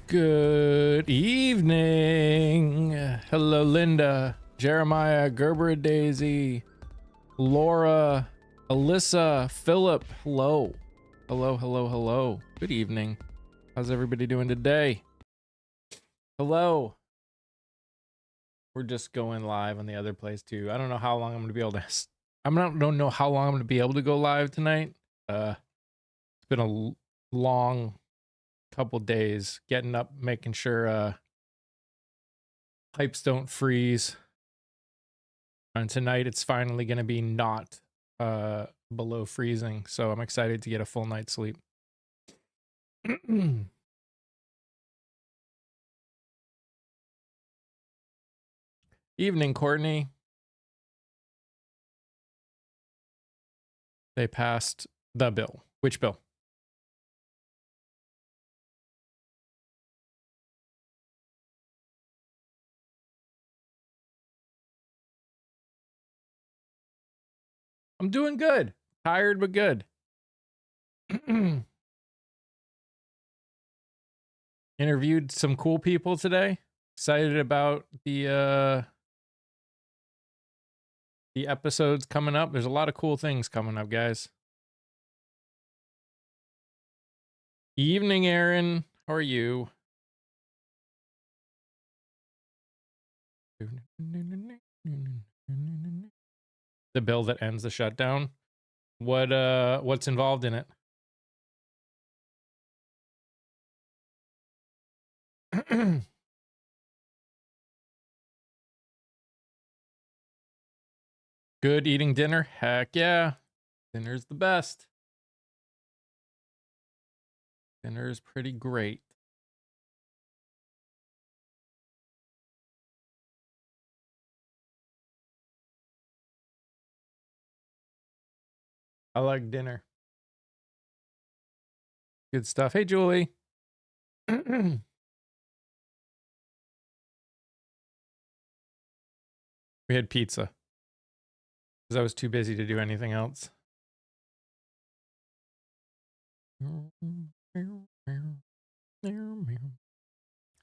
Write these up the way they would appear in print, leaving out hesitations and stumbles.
Good evening. Hello, Linda, Jeremiah, Gerber, Daisy, Laura, Alyssa, Philip. Hello. Hello, hello, hello. Good evening. How's everybody doing today? Hello. We're just going live on the other place too. I don't know how long I'm going to be able to. Don't know how long I'm going to be able to go live tonight. It's been a long couple days getting up, making sure pipes don't freeze. And tonight it's finally going to be not below freezing, so I'm excited to get a full night's sleep. Evening, Courtney. They passed the bill. Which bill? I'm doing good. Tired, but good. Interviewed some cool people today. Excited about the episodes coming up. There's a lot of cool things coming up, guys. Evening, Aaron. How are you? The bill that ends the shutdown. What's involved in it? Good eating dinner? Heck yeah. Dinner's the best. Dinner is pretty great. I like dinner. Good stuff. Hey, Julie. We had pizza because I was too busy to do anything else.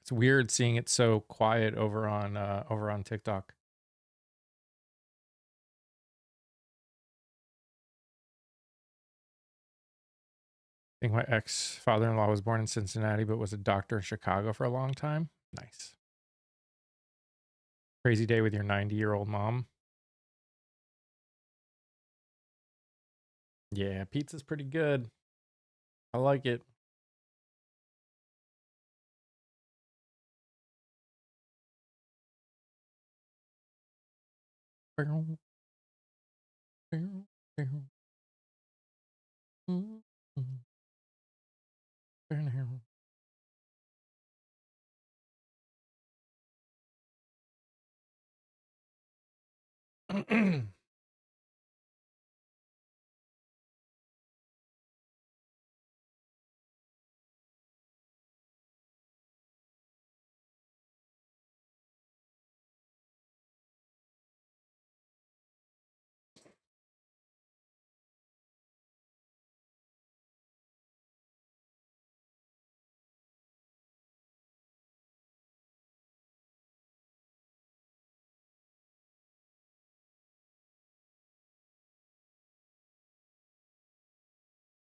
It's weird seeing it so quiet over on TikTok. I think my ex-father-in-law was born in Cincinnati, but was a doctor in Chicago for a long time. Nice. Crazy day with your 90-year-old mom. Yeah, pizza's pretty good. I like it.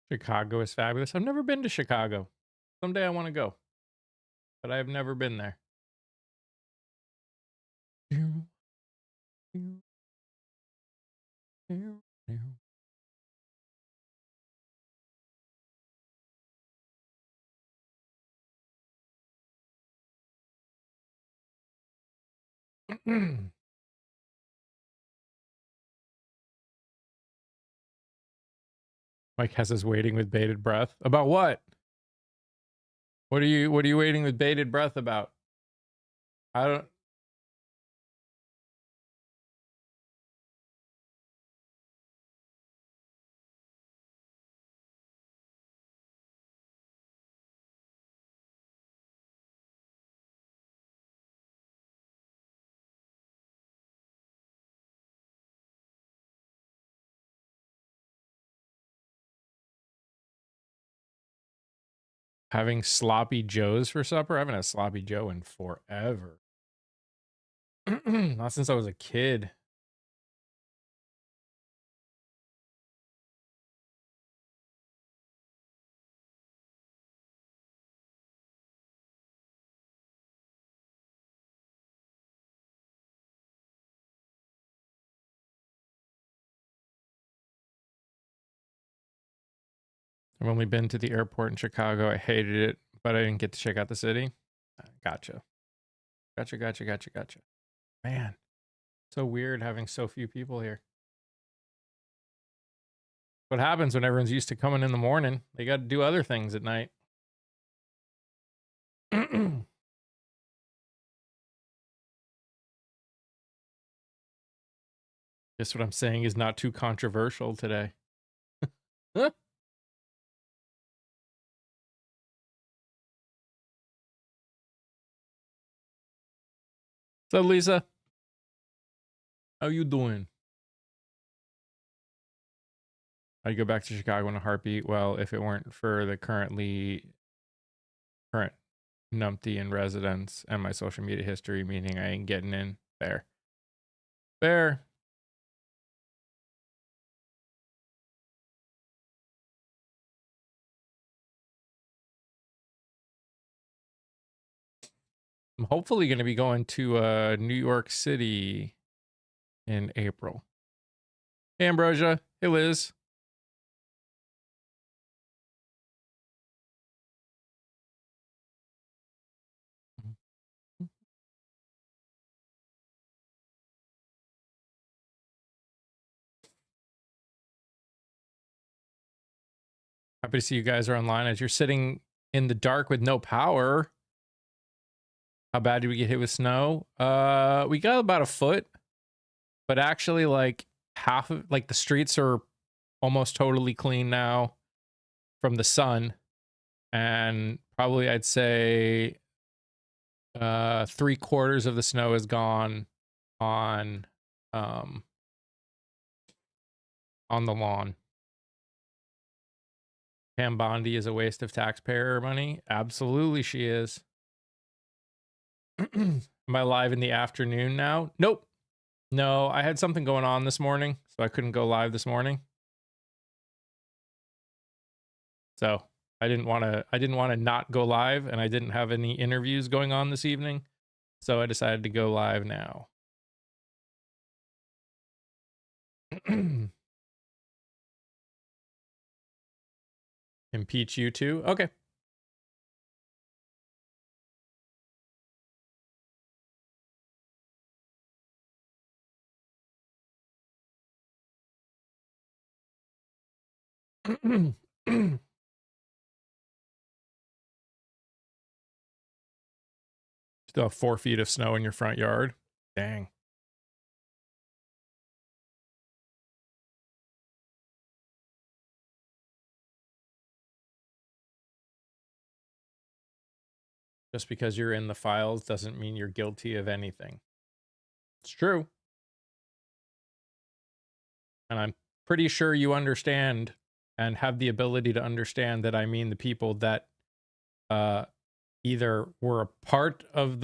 Chicago is fabulous. I've never been to Chicago. Someday I want to go, but I've never been there. Mike has us waiting with bated breath. About what? What are you waiting with bated breath about? I don't Having sloppy joes for supper? I haven't had sloppy joe in forever. Not since I was a kid. I've only been to the airport in Chicago. I hated it, but I didn't get to check out the city. Gotcha. Gotcha. Man, so weird having so few people here. What happens when everyone's used to coming in the morning? They got to do other things at night. Guess what I'm saying is not too controversial today. Huh? So, Lisa, how you doing? I'd go back to Chicago in a heartbeat. Well, if it weren't for the current numpty in residence and my social media history, meaning I ain't getting in. Fair. I'm hopefully going to be going to New York City in April. Hey, Ambrosia. Hey, Liz. Happy to see you guys are online as you're sitting in the dark with no power. How bad did we get hit with snow? We got about a foot, but actually like half of like the streets are almost totally clean now from the sun. And probably I'd say 3/4 of the snow is gone on the lawn. Pam Bondi is a waste of taxpayer money. Absolutely she is. Am I live in the afternoon now? Nope. No, I had something going on this morning, so I couldn't go live this morning. So I didn't want to not go live, and I didn't have any interviews going on this evening. So I decided to go live now. Impeach you too? Okay. Still have 4 feet of snow in your front yard. Dang. Just because you're in the files doesn't mean you're guilty of anything. It's true. And I'm pretty sure you understand and have the ability to understand that I mean the people that either were a part of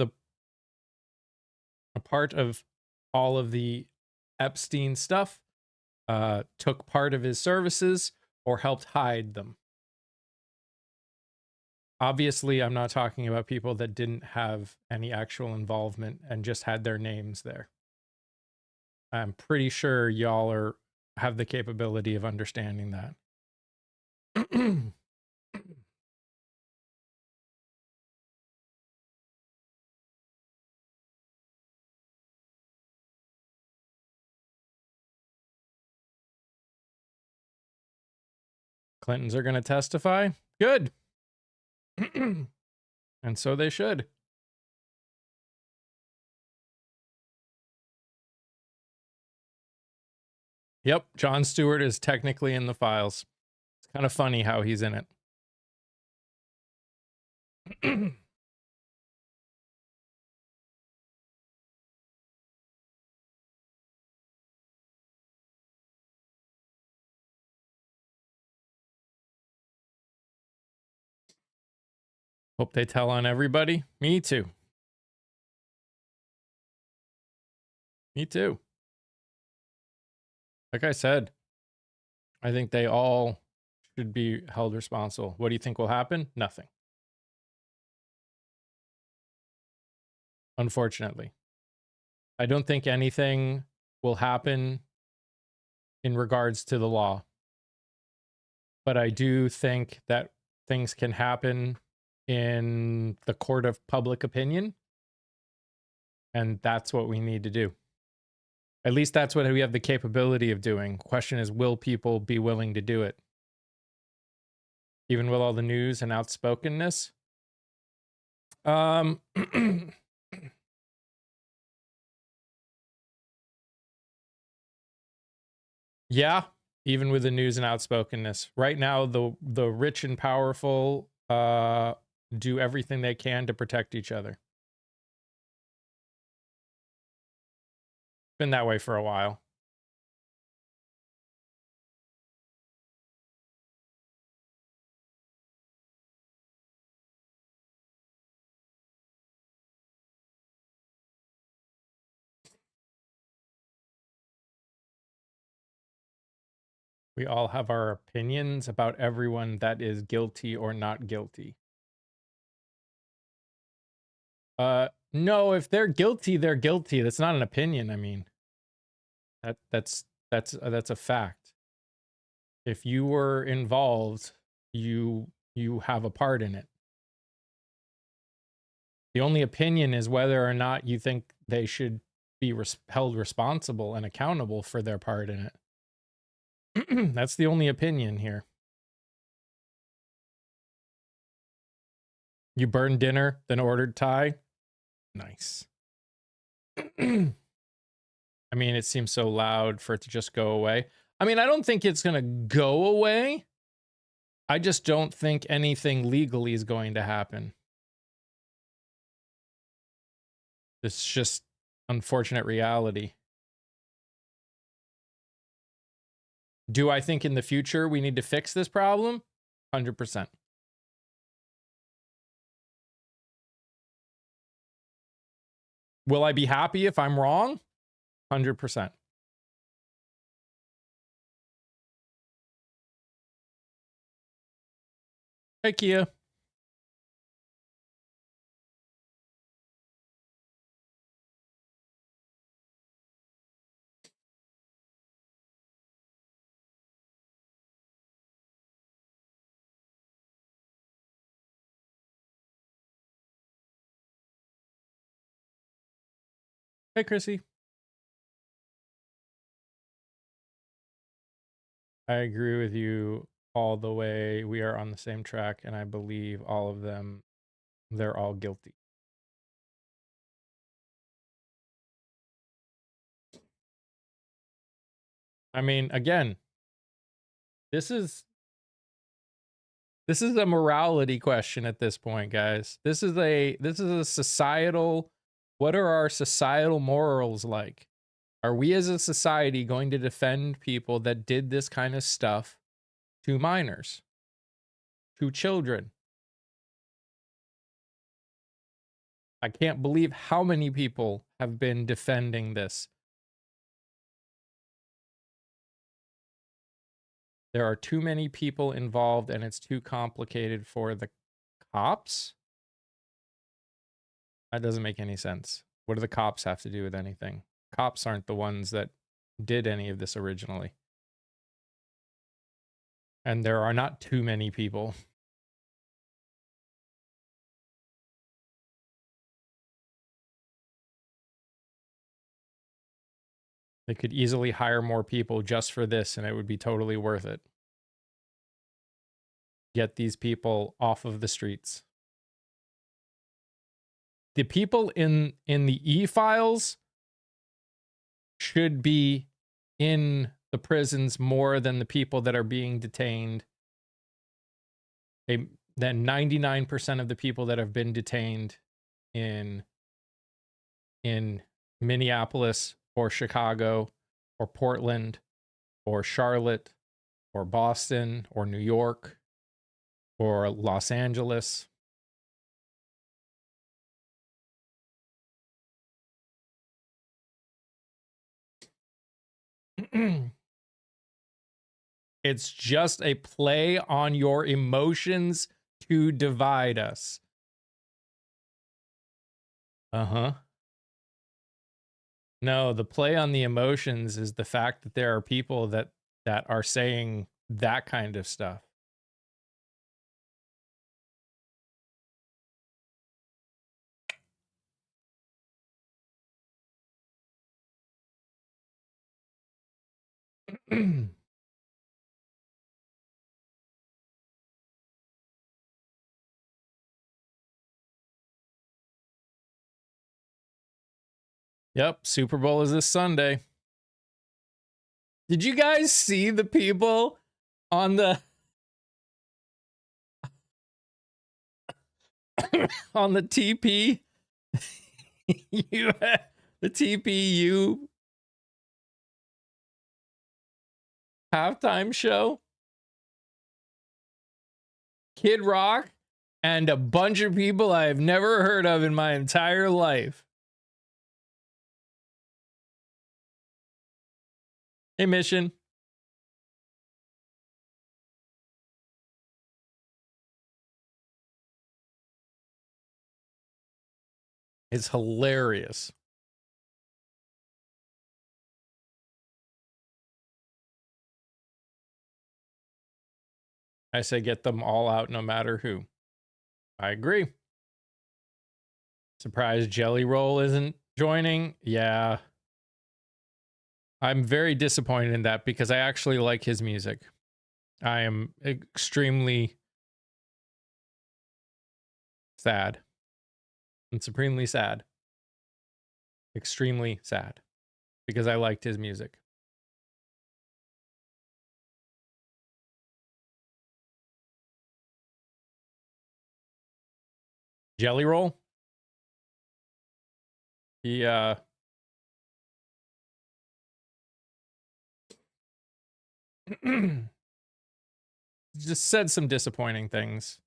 all of the Epstein stuff, took part of his services, or helped hide them. Obviously, I'm not talking about people that didn't have any actual involvement and just had their names there. I'm pretty sure y'all have the capability of understanding that. Clintons are going to testify? Good. And so they should. Yep, Jon Stewart is technically in the files. It's kind of funny how he's in it. Hope they tell on everybody. Me too. Me too. Like I said, I think they all should be held responsible. What do you think will happen? Nothing. Unfortunately. I don't think anything will happen in regards to the law. But I do think that things can happen in the court of public opinion. And that's what we need to do. At least that's what we have the capability of doing. Question is, will people be willing to do it? Even with all the news and outspokenness? Yeah, even with the news and outspokenness. Right now, the rich and powerful do everything they can to protect each other. Been that way for a while. We all have our opinions about everyone that is guilty or not guilty. No, if they're guilty, they're guilty. That's not an opinion. I mean, that's a fact. If you were involved, you have a part in it. The only opinion is whether or not you think they should be held responsible and accountable for their part in it. That's the only opinion here. You burned dinner, then ordered Thai. Nice. I mean, it seems so loud for it to just go away. I mean, I don't think it's going to go away. I just don't think anything legally is going to happen. It's just unfortunate reality. Do I think in the future we need to fix this problem? 100%. Will I be happy if I'm wrong? 100%. Hey, Kia. Hey, Chrissy. I agree with you all the way. We are on the same track, and I believe all of them, they're all guilty. I mean, again, this is a morality question at this point, guys. This is a societal, what are our societal morals like? Are we as a society going to defend people that did this kind of stuff to minors, to children? I can't believe how many people have been defending this. There are too many people involved and it's too complicated for the cops. That doesn't make any sense. What do the cops have to do with anything? Cops aren't the ones that did any of this originally. And there are not too many people. They could easily hire more people just for this and it would be totally worth it. Get these people off of the streets. The people in the e-files should be in the prisons more than the people that are being detained. Then 99% of the people that have been detained in Minneapolis or Chicago or Portland or Charlotte or Boston or New York or Los Angeles It's just a play on your emotions to divide us. Uh-huh. No, the play on the emotions is the fact that there are people that are saying that kind of stuff. Yep, Super Bowl is this Sunday. Did you guys see the people on the on the TP? The TPU halftime show? Kid Rock and a bunch of people I have never heard of in my entire life. Hey, Mission. It's hilarious. I say get them all out no matter who. I agree. Surprised Jelly Roll isn't joining. Yeah. I'm very disappointed in that because I actually like his music. I am extremely sad and supremely sad. Extremely sad because I liked his music. Jelly Roll? He just said some disappointing things.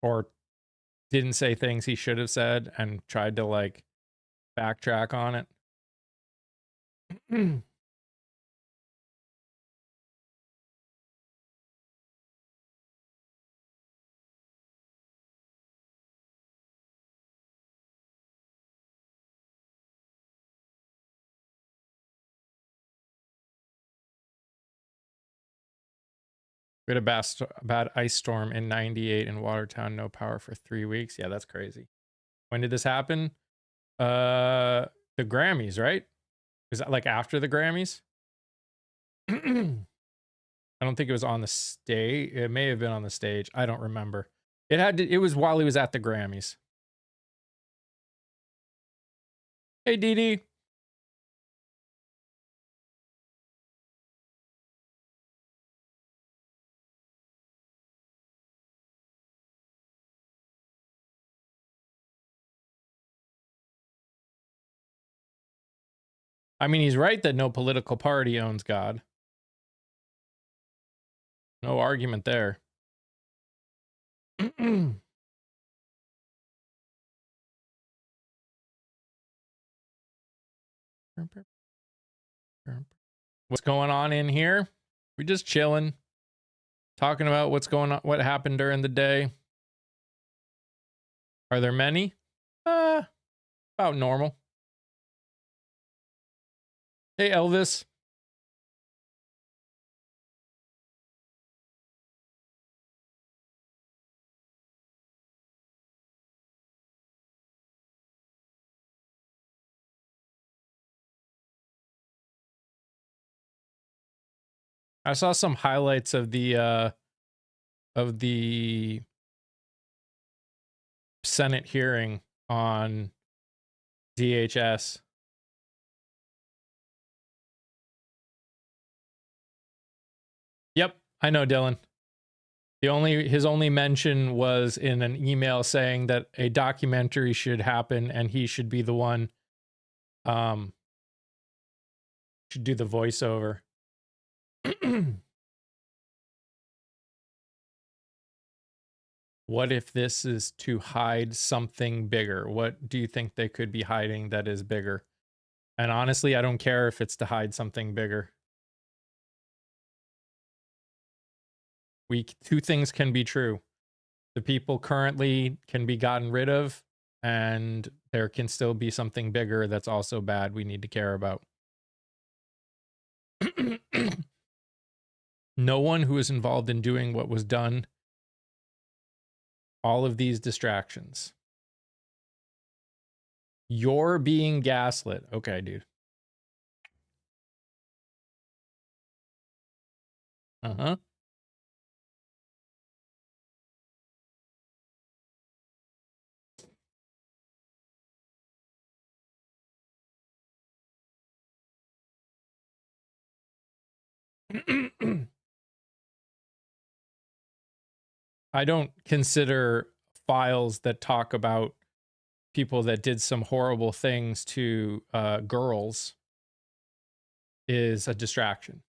Or didn't say things he should have said and tried to like backtrack on it. We had a bad ice storm in 98 in Watertown, no power for 3 weeks. Yeah, that's crazy. When did this happen? The Grammys, right? Is that like after the Grammys? I don't think it was on the stage. It may have been on the stage. I don't remember. It was while he was at the Grammys. Hey, Dee Dee. I mean, he's right that no political party owns God. No argument there. What's going on in here? We're just chilling, talking about what's going on, what happened during the day. Are there many? About normal. Hey, Elvis. I saw some highlights of the Senate hearing on DHS. Yep, I know, Dylan. His only mention was in an email saying that a documentary should happen and he should be the one should do the voiceover. What if this is to hide something bigger? What do you think they could be hiding that is bigger? And honestly, I don't care if it's to hide something bigger. Two things can be true. The people currently can be gotten rid of, and there can still be something bigger that's also bad we need to care about. No one who is involved in doing what was done, all of these distractions. You're being gaslit. Okay, dude. Uh-huh. I don't consider files that talk about people that did some horrible things to girls is a distraction.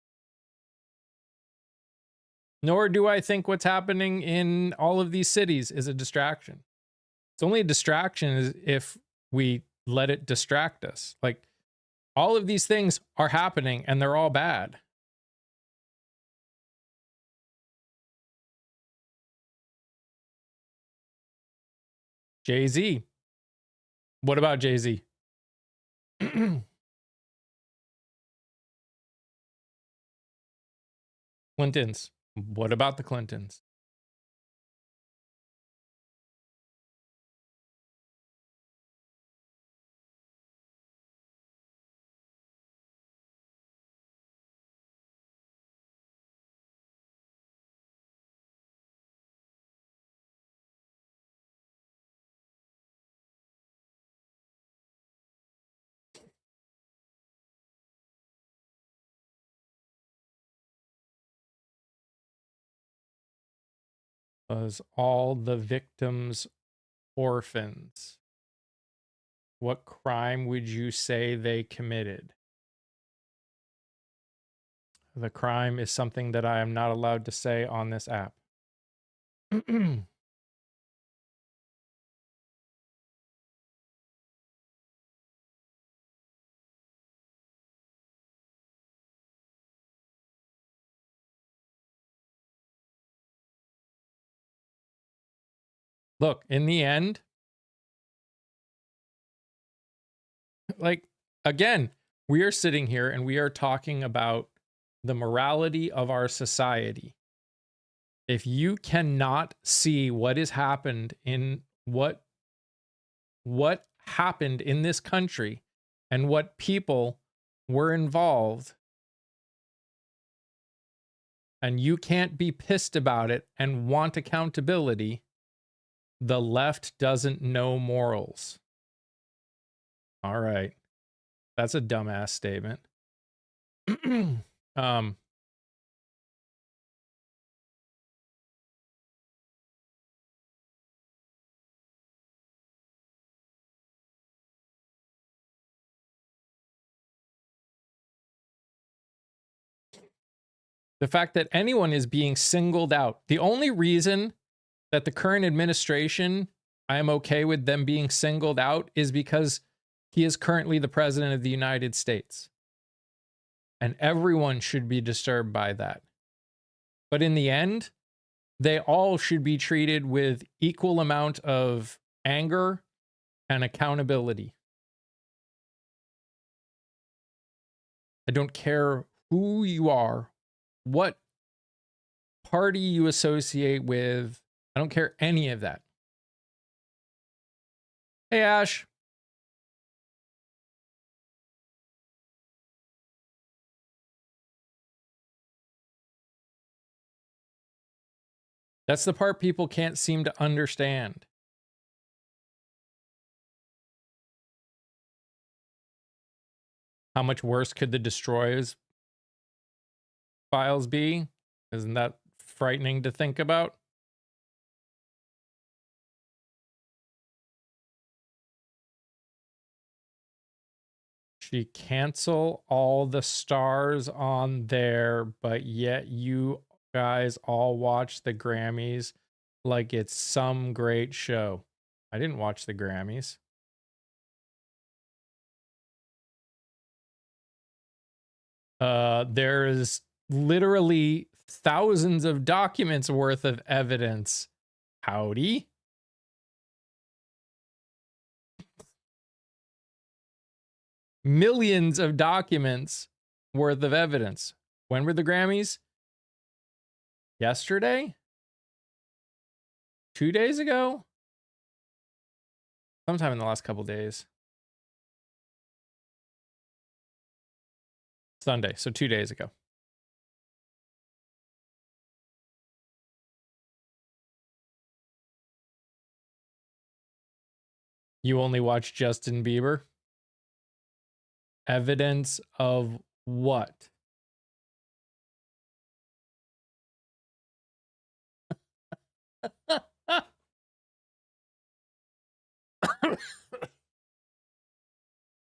Nor do I think what's happening in all of these cities is a distraction. It's only a distraction if we let it distract us. Like, all of these things are happening and they're all bad. Jay-Z. What about Jay-Z? Clintons. What about the Clintons? Was all the victims orphans? What crime would you say they committed? The crime is something that I am not allowed to say on this app. Look, in the end, like, again, we are sitting here and we are talking about the morality of our society. If you cannot see what has happened in what happened in this country and what people were involved, and you can't be pissed about it and want accountability, the left doesn't know morals. All right. That's a dumbass statement. The fact that anyone is being singled out. The only reason that the current administration, I am okay with them being singled out, is because he is currently the president of the United States. And everyone should be disturbed by that. But in the end, they all should be treated with equal amount of anger and accountability. I don't care who you are, what party you associate with. I don't care any of that. Hey, Ash. That's the part people can't seem to understand. How much worse could the destroyers files be? Isn't that frightening to think about? She cancel all the stars on there, but yet you guys all watch the Grammys like it's some great show. I didn't watch the Grammys. There's literally thousands of documents worth of evidence. Howdy. Millions of documents worth of evidence. When were the Grammys? Yesterday? 2 days ago? Sometime in the last couple days. Sunday, so 2 days ago. You only watch Justin Bieber? Evidence of what?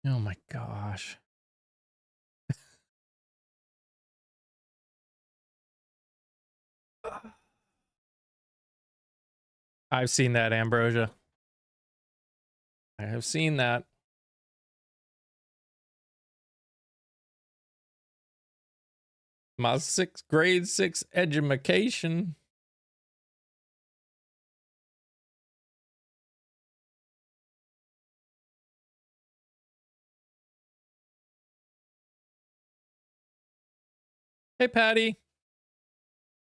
Oh my gosh. I've seen that, Ambrosia. I have seen that. My grade 6 education. Hey Patty.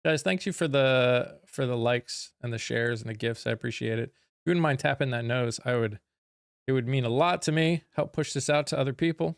Guys, thank you for the likes and the shares and the gifts. I appreciate it. If you wouldn't mind tapping that nose, it would mean a lot to me. Help push this out to other people.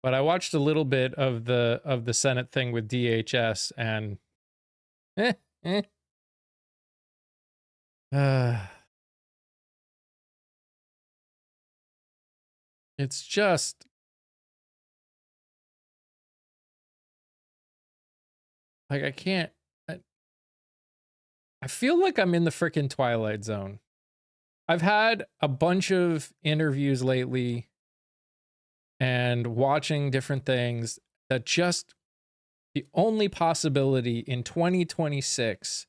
But I watched a little bit of the Senate thing with DHS and it's just like I can't. I feel like I'm in the freaking Twilight Zone. I've had a bunch of interviews lately and watching different things that just the only possibility in 2026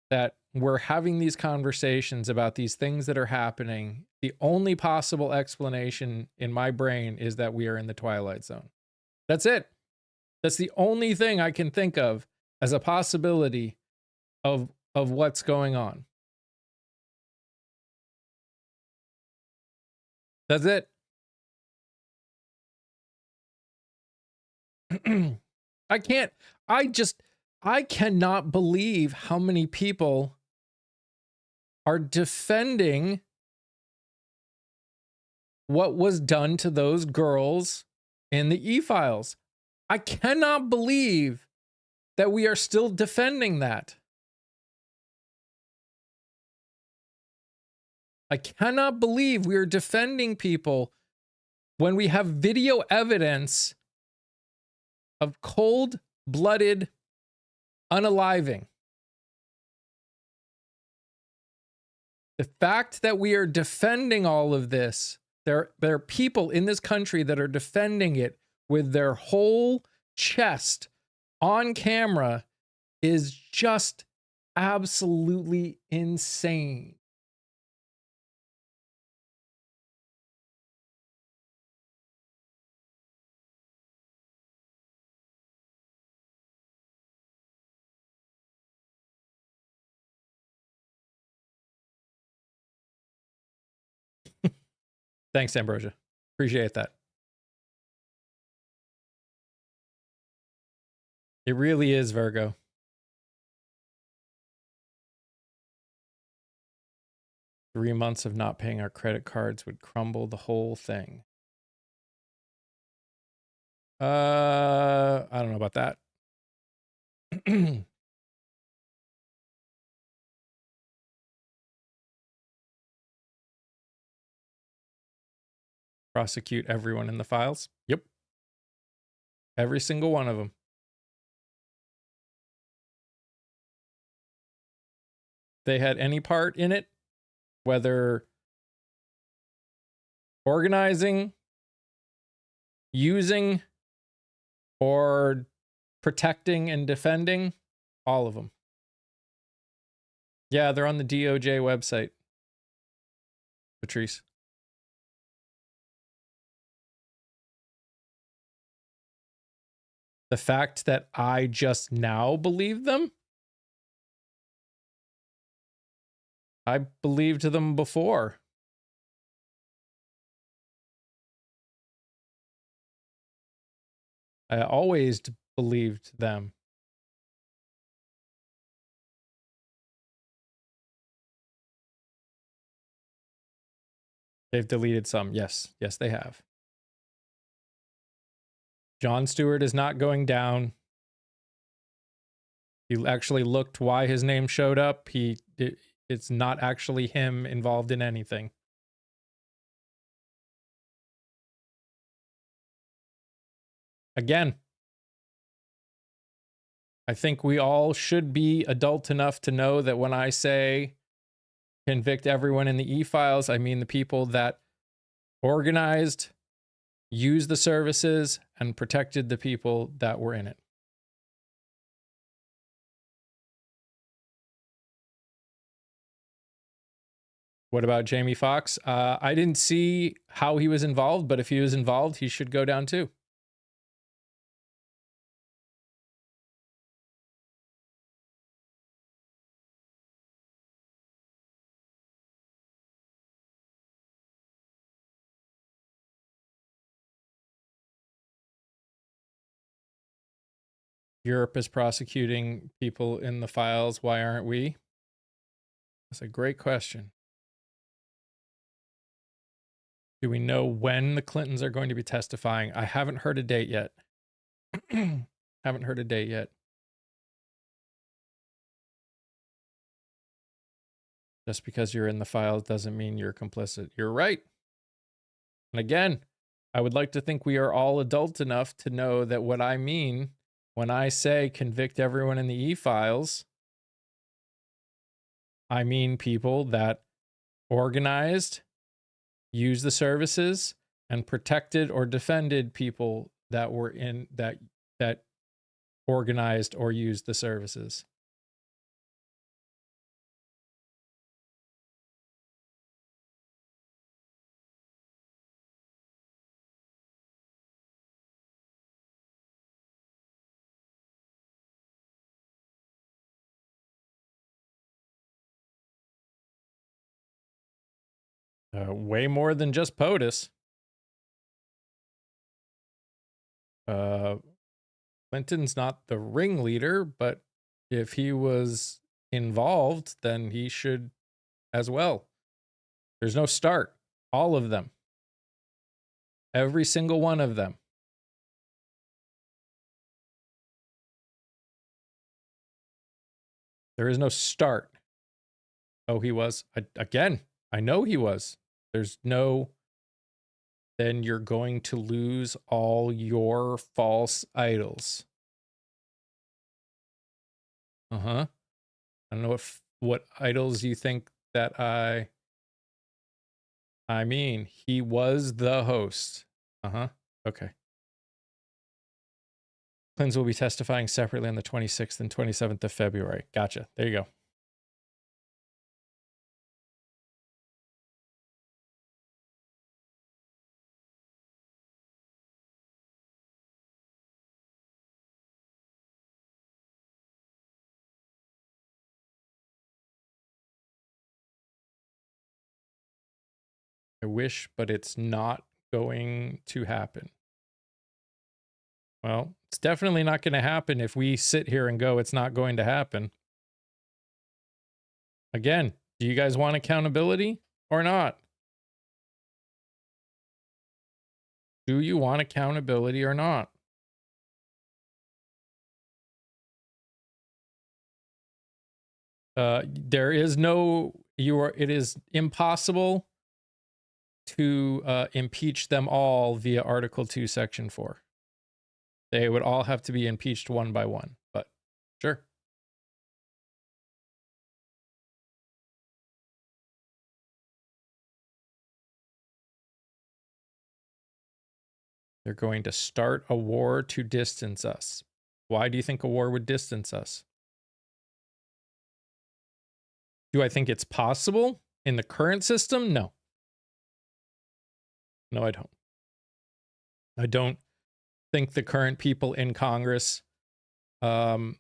that we're having these conversations about these things that are happening, the only possible explanation in my brain is that we are in the Twilight Zone. That's it. That's the only thing I can think of as a possibility of what's going on. That's it. I cannot believe how many people are defending what was done to those girls in the e-files. I cannot believe that we are still defending that. I cannot believe we are defending people when we have video evidence of cold-blooded unaliving. The fact that we are defending all of this, there are people in this country that are defending it with their whole chest on camera is just absolutely insane. Thanks, Ambrosia. Appreciate that. It really is, Virgo. Three months of not paying our credit cards would crumble the whole thing. I don't know about that. prosecute everyone in the files. Yep. Every single one of them. They had any part in it, whether organizing, using, or protecting and defending, all of them. Yeah, they're on the DOJ website, Patrice. The fact that I just now believe them? I believed them before. I always believed them. They've deleted some. Yes. Yes, they have. Jon Stewart is not going down. You actually looked why his name showed up. It's not actually him involved in anything. Again, I think we all should be adult enough to know that when I say convict everyone in the e-files, I mean the people that organized, used the services, and protected the people that were in it. What about Jamie Foxx? I didn't see how he was involved, but if he was involved, he should go down too. Europe is prosecuting people in the files. Why aren't we? That's a great question. Do we know when the Clintons are going to be testifying? I haven't heard a date yet. Haven't heard a date yet. Just because you're in the files doesn't mean you're complicit. You're right. And again, I would like to think we are all adult enough to know that what I mean when I say convict everyone in the e-files, I mean people that organized, used the services, and protected or defended people that were in that organized or used the services. Way more than just POTUS. Clinton's not the ringleader, but if he was involved, then he should as well. There's no start. All of them. Every single one of them. There is no start. Oh, he was. Again, I know he was. There's no... Then you're going to lose all your false idols. I don't know what idols you think that I mean, he was the host. Okay. Clintons will be testifying separately on the 26th and 27th of February. Gotcha. There you go. I wish, but it's not going to happen. Well, it's definitely not going to happen if we sit here and go, it's not going to happen. Again, do you guys want accountability or not? Do you want accountability or not? There is no, it is impossible to impeach them all via Article 2, Section 4. They would all have to be impeached one by one, but sure. They're going to start a war to distance us. Why do you think a war would distance us? Do I think it's possible in the current system? No. No, I don't. I don't think the current people in Congress, I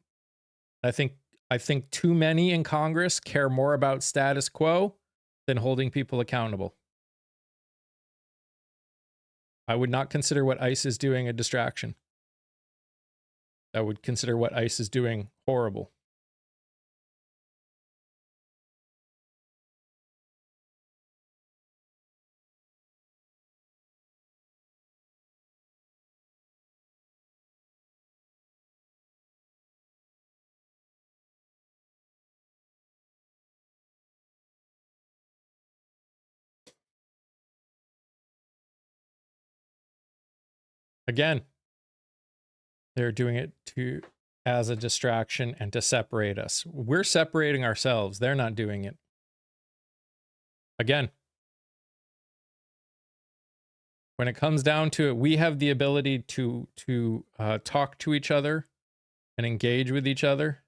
think too many in Congress care more about status quo than holding people accountable. I would not consider what ICE is doing a distraction. I would consider what ICE is doing horrible. Again, they're doing it as a distraction and to separate us. We're separating ourselves. They're not doing it. Again, when it comes down to it, we have the ability to talk to each other and engage with each other.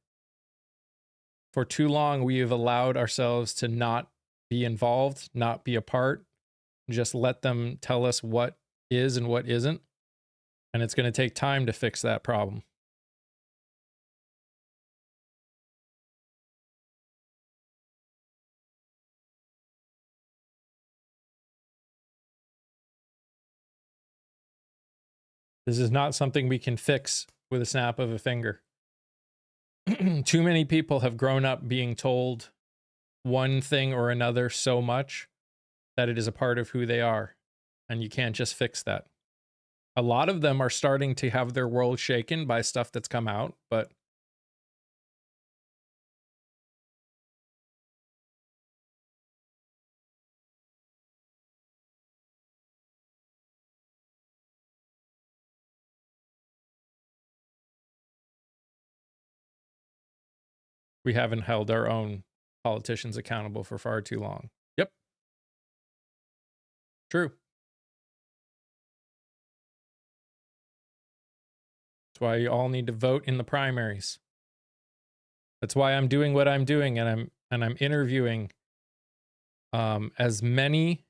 For too long, we have allowed ourselves to not be involved, not be a part, just let them tell us what is and what isn't. And it's going to take time to fix that problem. This is not something we can fix with a snap of a finger. Too many people have grown up being told one thing or another so much that it is a part of who they are. And you can't just fix that. A lot of them are starting to have their world shaken by stuff that's come out, but we haven't held our own politicians accountable for far too long. Yep. True. That's why you all need to vote in the primaries. That's why I'm doing what I'm doing, and I'm interviewing as many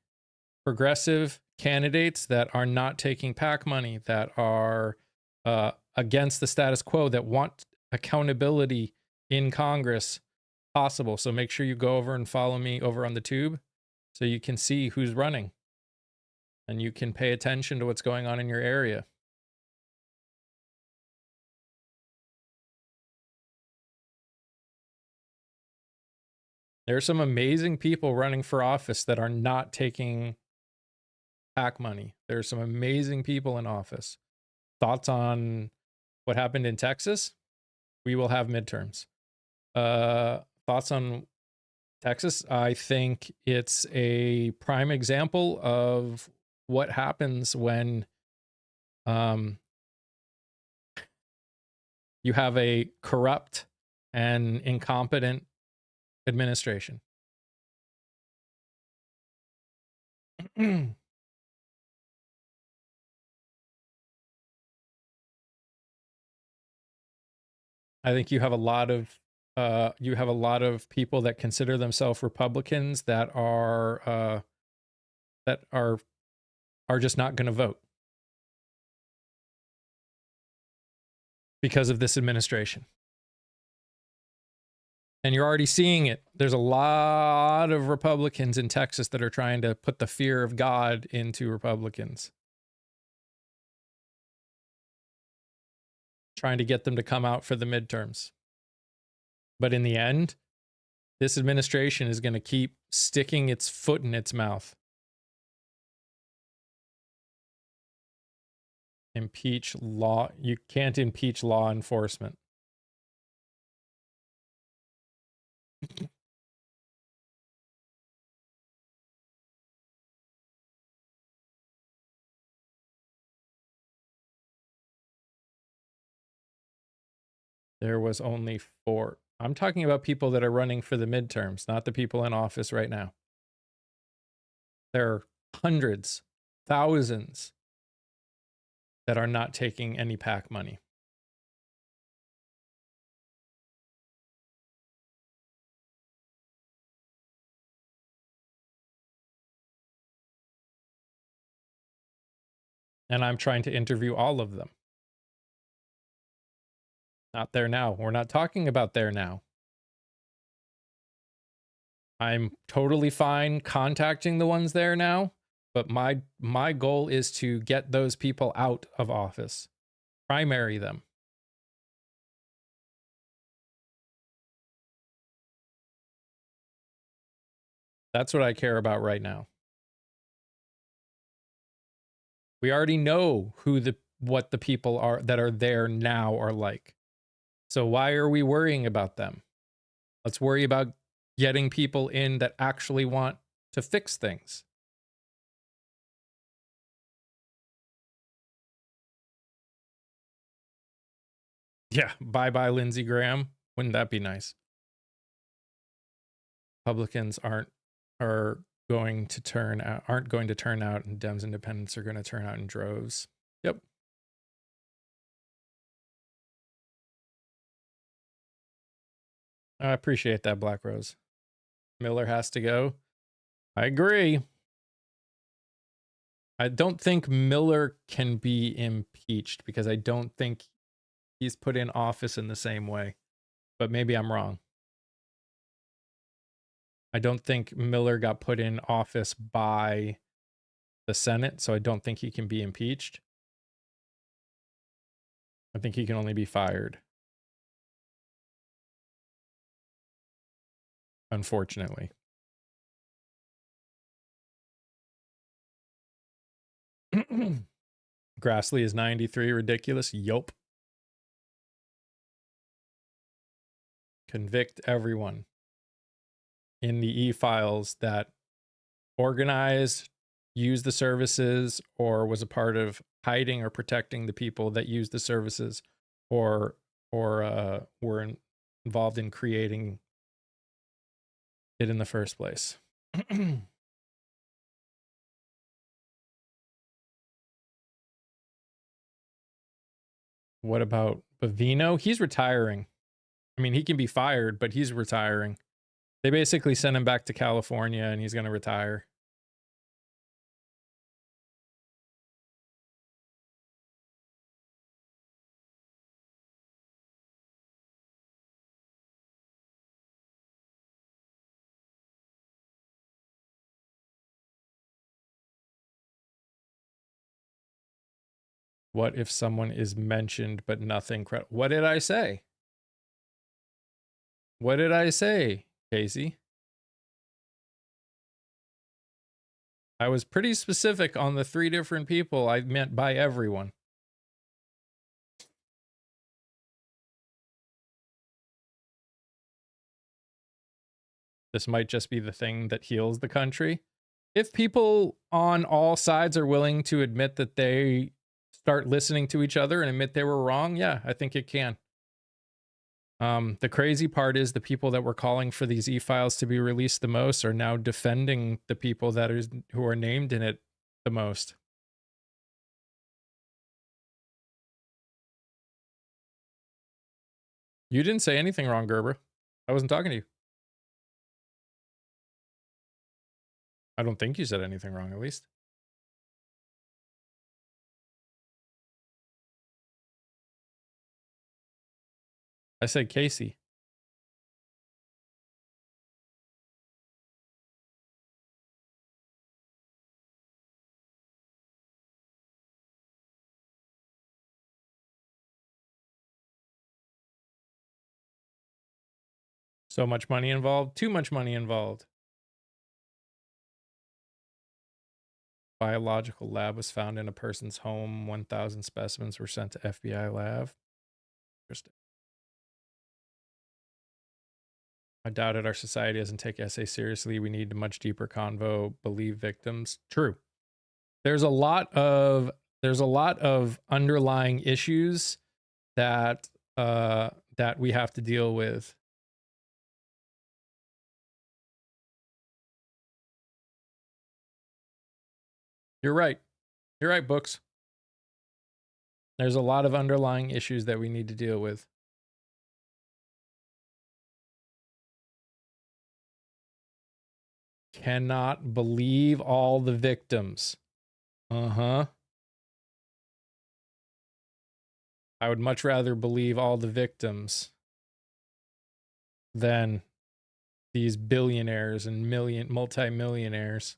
progressive candidates that are not taking PAC money, that are against the status quo, that want accountability in Congress possible. So make sure you go over and follow me over on the tube so you can see who's running and you can pay attention to what's going on in your area. There are some amazing people running for office that are not taking PAC money. There are some amazing people in office. Thoughts on what happened in Texas? We will have midterms. Thoughts on Texas? I think it's a prime example of what happens when you have a corrupt and incompetent administration. I think you have a lot of people that consider themselves Republicans that are just not going to vote because of this administration. And you're already seeing it. There's a lot of Republicans in Texas that are trying to put the fear of God into Republicans, trying to get them to come out for the midterms. But in the end, this administration is going to keep sticking its foot in its mouth. Impeach law. You can't impeach law enforcement. There was only 4. I'm talking about people that are running for the midterms, not the people in office right now. There are hundreds, thousands that are not taking any PAC money. And I'm trying to interview all of them. Not there now. We're not talking about there now. I'm totally fine contacting the ones there now, but my goal is to get those people out of office. Primary them. That's what I care about right now. We already know what the people are that are there now are like. So why are we worrying about them? Let's worry about getting people in that actually want to fix things. Yeah, bye-bye Lindsey Graham. Wouldn't that be nice? Republicans aren't going to turn out, and Dems independents are going to turn out in droves. Yep. I appreciate that, Black Rose. Miller has to go. I agree. I don't think Miller can be impeached because I don't think he's put in office in the same way. But maybe I'm wrong. I don't think Miller got put in office by the Senate, so I don't think he can be impeached. I think he can only be fired. Unfortunately. Grassley is 93. Ridiculous. Yup. Convict everyone in the e-files that organized, used the services, or was a part of hiding or protecting the people that used the services, or were involved in creating it in the first place. What about Bavino? He's retiring. I mean, he can be fired, but he's retiring. They basically sent him back to California and he's going to retire. What if someone is mentioned but nothing what did I say? What did I say, Casey? I was pretty specific on the 3 different people I meant by everyone. This might just be the thing that heals the country. If people on all sides are willing to admit that they start listening to each other and admit they were wrong, yeah, I think it can. The crazy part is the people that were calling for these e-files to be released the most are now defending the people who are named in it the most. You didn't say anything wrong, Gerber. I wasn't talking to you. I don't think you said anything wrong, at least. I said Casey. So much money involved, too much money involved. Biological lab was found in a person's home. 1,000 specimens were sent to FBI lab. Interesting. I doubted our society doesn't take essay seriously. We need a much deeper convo. Believe victims. True. There's a lot of underlying issues that that we have to deal with. You're right. You're right, Books. There's a lot of underlying issues that we need to deal with. Cannot believe all the victims. Uh-huh. I would much rather believe all the victims than these billionaires and multi-millionaires.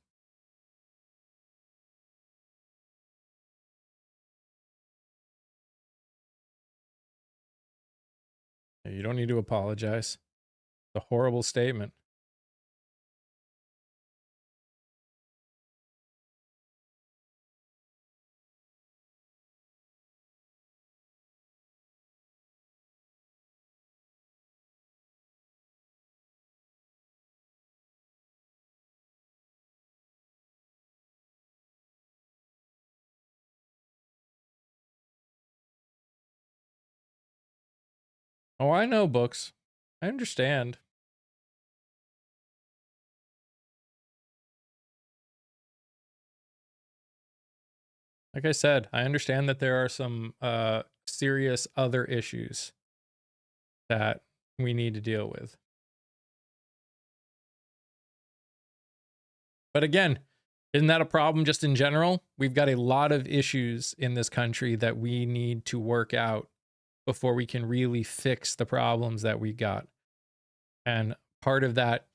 You don't need to apologize. It's a horrible statement. Oh, I know, Books. I understand. Like I said, I understand that there are some serious other issues that we need to deal with. But again, isn't that a problem just in general? We've got a lot of issues in this country that we need to work out before we can really fix the problems that we got. And part of that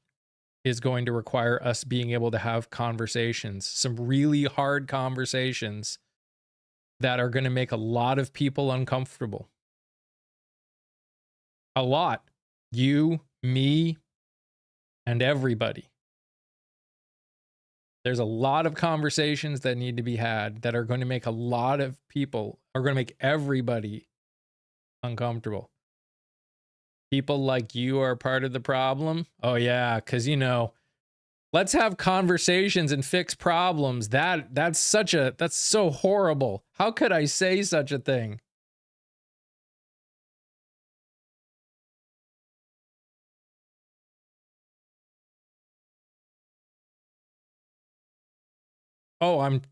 is going to require us being able to have conversations, some really hard conversations that are going to make a lot of people uncomfortable. A lot. You, me, and everybody. There's a lot of conversations that need to be had that are going to make a lot of people, are going to make everybody uncomfortable. People like you are part of the problem. Oh yeah, because let's have conversations and fix problems. That's so horrible. How could I say such a thing? Oh, I'm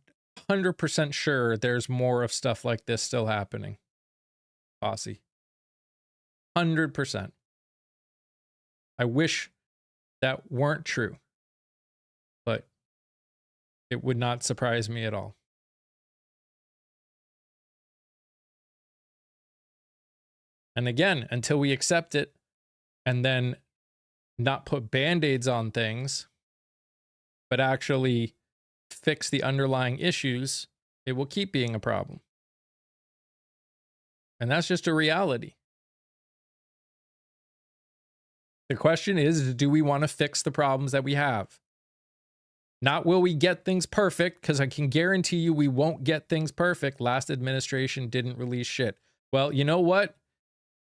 100% sure there's more of stuff like this still happening. Bossy. 100%. I wish that weren't true, but it would not surprise me at all. And again, until we accept it and then not put band-aids on things, but actually fix the underlying issues, it will keep being a problem. And that's just a reality. The question is, do we want to fix the problems that we have? Not will we get things perfect, because I can guarantee you we won't get things perfect. Last administration didn't release shit. Well, you know what?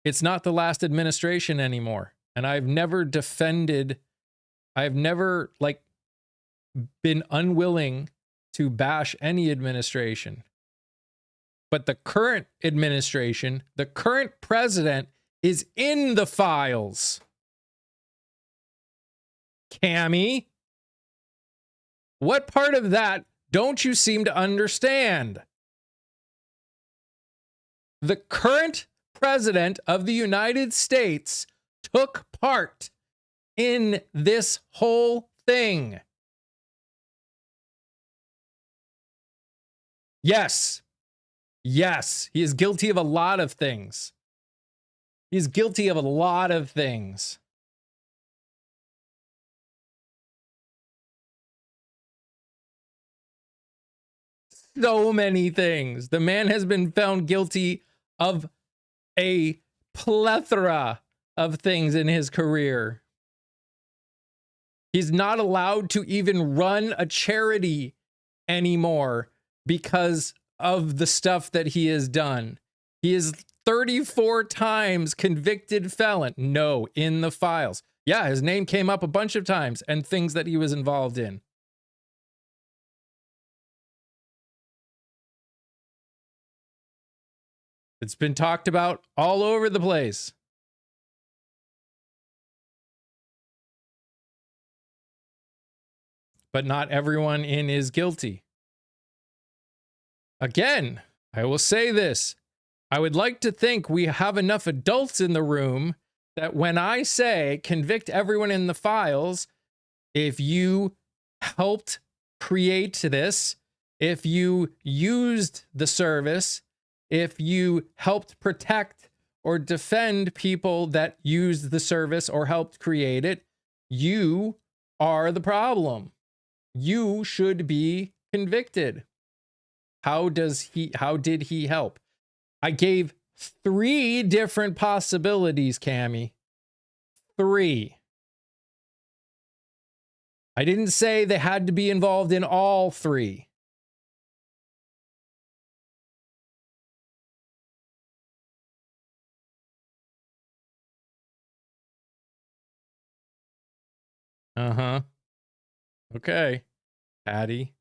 It's not the last administration anymore. And I've never been unwilling to bash any administration. But the current administration, the current president, is in the files. Cammy, what part of that don't you seem to understand? The current president of the United States took part in this whole thing. Yes. Yes, he is guilty of a lot of things. He's guilty of a lot of things. So many things. The man has been found guilty of a plethora of things in his career. He's not allowed to even run a charity anymore because of the stuff that he has done. He is 34 times convicted felon. No, in the files. Yeah, his name came up a bunch of times and things that he was involved in. It's been talked about all over the place. but not everyone in is guilty. Again, I will say this. I would like to think we have enough adults in the room that when I say convict everyone in the files, if you helped create this, if you used the service, if you helped protect or defend people that used the service or helped create it, you are the problem. You should be convicted. How did he help? I gave 3 different possibilities, Cammy. 3. I didn't say they had to be involved in all 3. Uh-huh. Okay, Patty.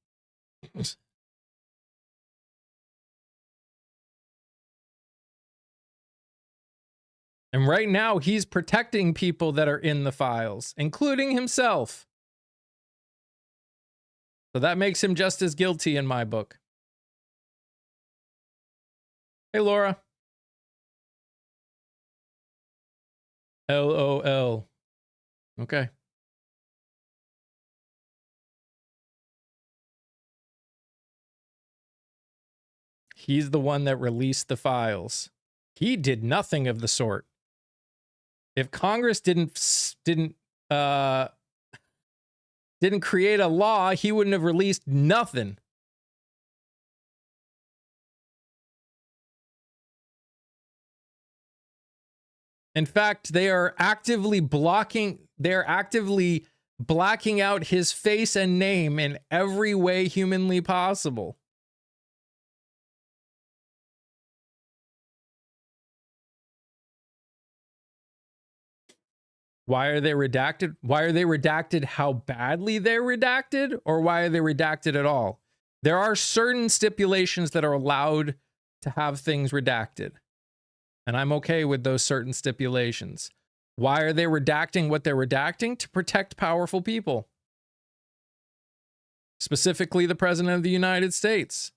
And right now, he's protecting people that are in the files, including himself. So that makes him just as guilty in my book. Hey, Laura. LOL. Okay. He's the one that released the files. He did nothing of the sort. If Congress didn't create a law, he wouldn't have released nothing. In fact, they are actively blacking out his face and name in every way humanly possible. Why are they redacted? Why are they redacted? How badly they're redacted? Or why are they redacted at all? There are certain stipulations that are allowed to have things redacted. And I'm okay with those certain stipulations. Why are they redacting what they're redacting? To protect powerful people. Specifically, the President of the United States.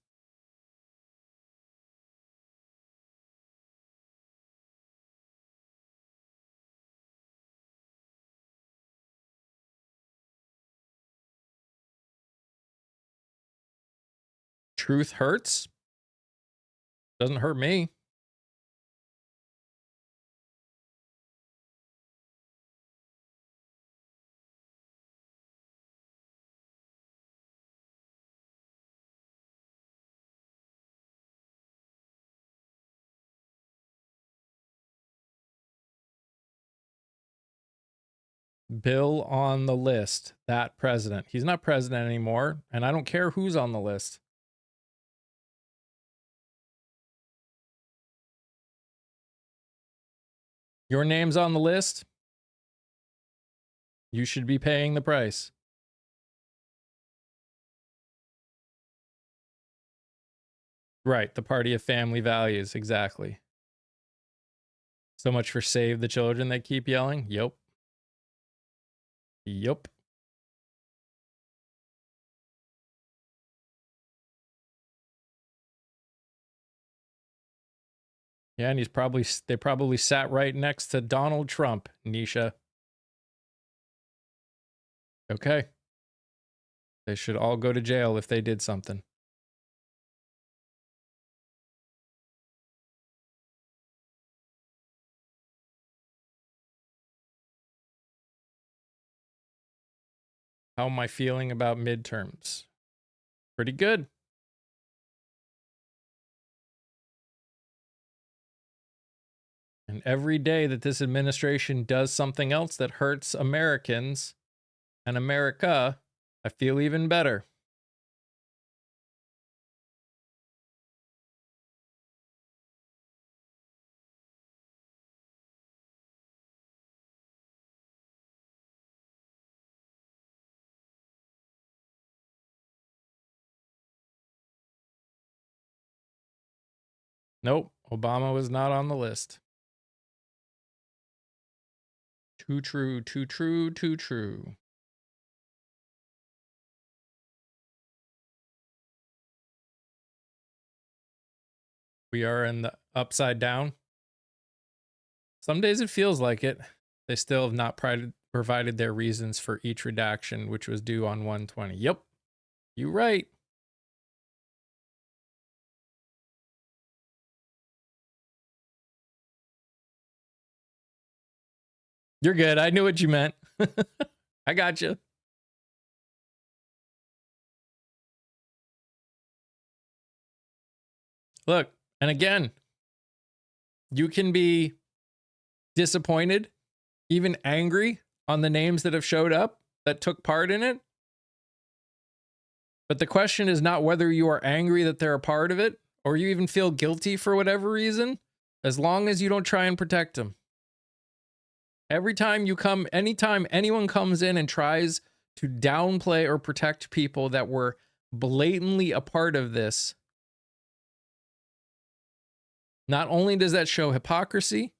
Truth hurts. Doesn't hurt me. Bill on the list. That president. He's not president anymore, and I don't care who's on the list. Your name's on the list. You should be paying the price. Right, the party of family values, exactly. So much for save the children, they keep yelling. Yup. Yup. Yeah, and they probably sat right next to Donald Trump, Nisha. Okay. They should all go to jail if they did something. How am I feeling about midterms? Pretty good. And every day that this administration does something else that hurts Americans and America, I feel even better. Nope, Obama was not on the list. Too true, too true, too true. We are in the upside down. Some days it feels like it. They still have not provided their reasons for each redaction, which was due on 120. Yep, you right. You're good. I knew what you meant. I got you. Look, and again, you can be disappointed, even angry on the names that have showed up that took part in it. But the question is not whether you are angry that they're a part of it or you even feel guilty for whatever reason, as long as you don't try and protect them. Every time you come, anytime anyone comes in and tries to downplay or protect people that were blatantly a part of this, not only does that show hypocrisy,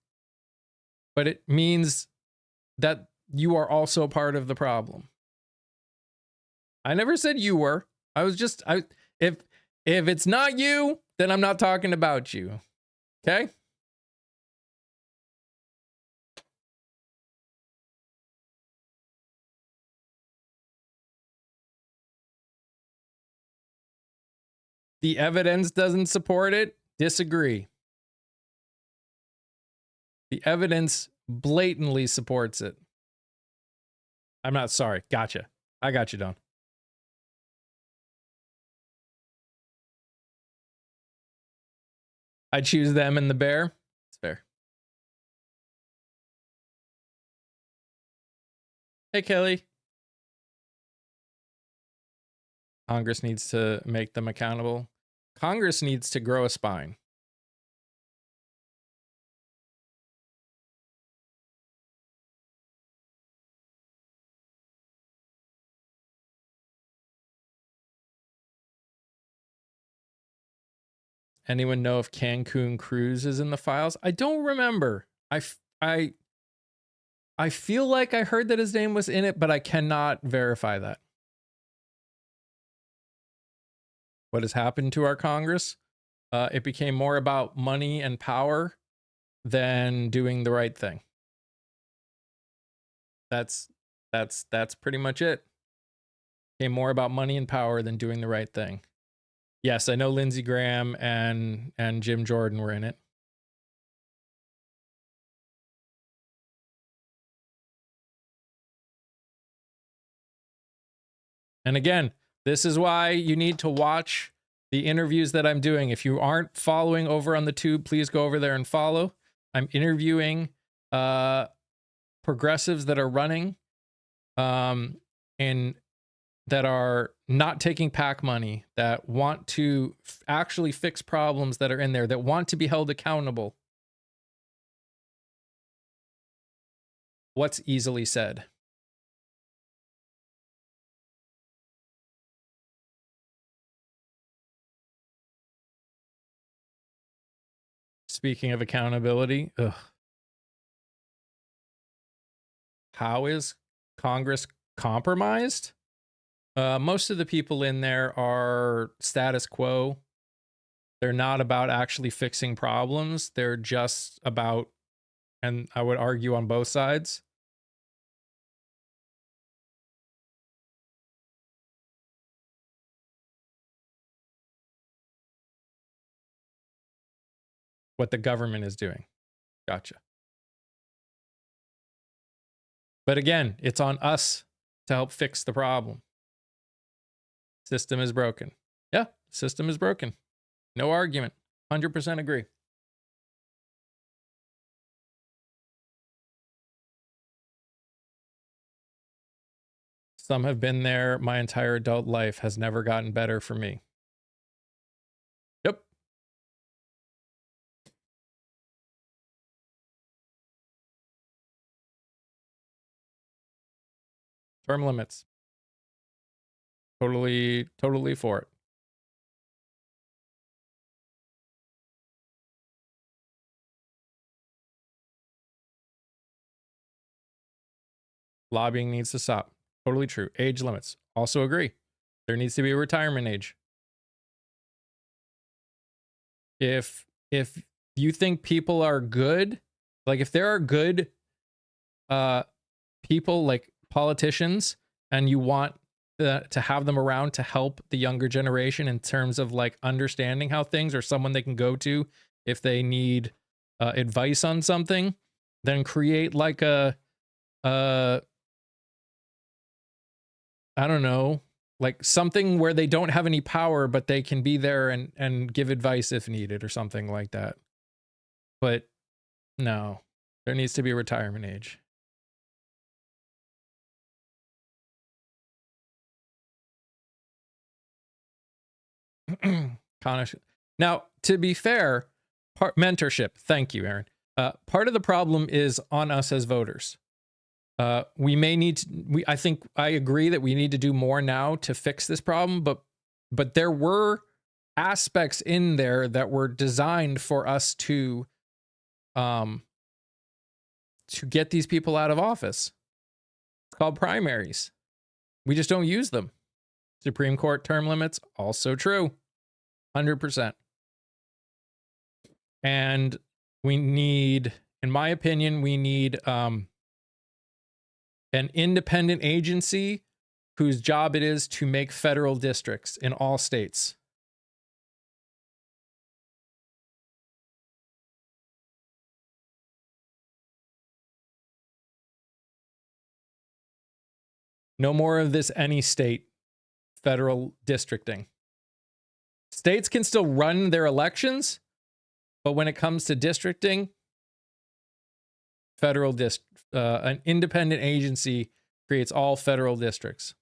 but it means that you are also part of the problem. I never said you were. I was just, if it's not you, then I'm not talking about you. Okay? The evidence doesn't support it. Disagree. The evidence blatantly supports it. I'm not sorry. Gotcha. I got you, Don. I choose them and the bear. It's fair. Hey, Kelly. Congress needs to make them accountable. Congress needs to grow a spine. Anyone know if Cancun Cruise is in the files? I don't remember. I feel like I heard that his name was in it, but I cannot verify that. What has happened to our Congress? It became more about money and power than doing the right thing. That's pretty much it. Became more about money and power than doing the right thing. Yes, I know Lindsey Graham and Jim Jordan were in it. And again, this is why you need to watch the interviews that I'm doing. If you aren't following over on the tube, please go over there and follow. I'm interviewing progressives that are running and that are not taking PAC money, that want to actually fix problems that are in there, that want to be held accountable. What's easily said? Speaking of accountability, how is Congress compromised? Most of the people in there are status quo. They're not about actually fixing problems. They're just about, and I would argue on both sides, what the government is doing. Gotcha. But again, it's on us to help fix the problem. System is broken. Yeah, system is broken. No argument. 100% agree. Some have been there my entire adult life, has never gotten better for me. Yep. Term limits. Totally for it. Lobbying needs to stop. Totally true. Age limits. Also agree. There needs to be a retirement age. If if you think people are good, like if there are good people like politicians and you want to have them around to help the younger generation in terms of like understanding how things, or someone they can go to if they need advice on something, then create like a I don't know, like something where they don't have any power but they can be there and give advice if needed or something like that. But no, there needs to be a retirement age. Now, to be fair, mentorship. Thank you, Aaron. Part of the problem is on us as voters. We may need to, I think I agree that we need to do more now to fix this problem, but there were aspects in there that were designed for us to get these people out of office. It's called primaries. We just don't use them. Supreme Court term limits, also true. 100%. And we need, in my opinion, we need an independent agency whose job it is to make federal districts in all states. No more of this any state federal districting. States can still run their elections, but when it comes to districting, an independent agency creates all federal districts.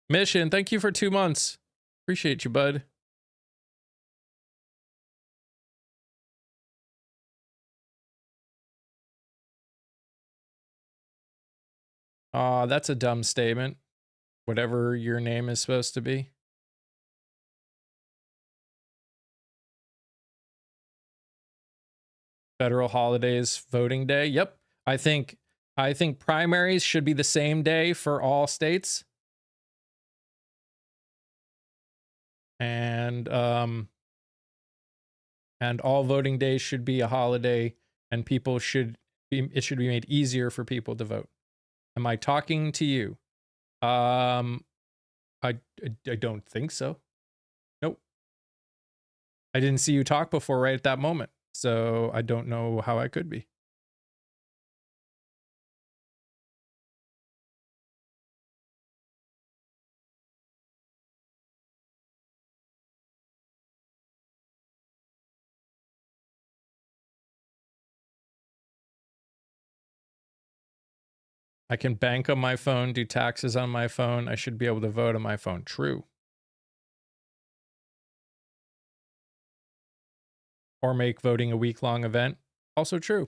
Mission, thank you for 2 months. Appreciate you, bud. That's a dumb statement. Whatever your name is supposed to be. Federal holidays, voting day. Yep. I think primaries should be the same day for all states. And all voting days should be a holiday, and it should be made easier for people to vote. Am I talking to you? I don't think so. Nope. I didn't see you talk before right at that moment, so I don't know how I could be. I can bank on my phone, do taxes on my phone. I should be able to vote on my phone. True. Or make voting a week-long event. Also true.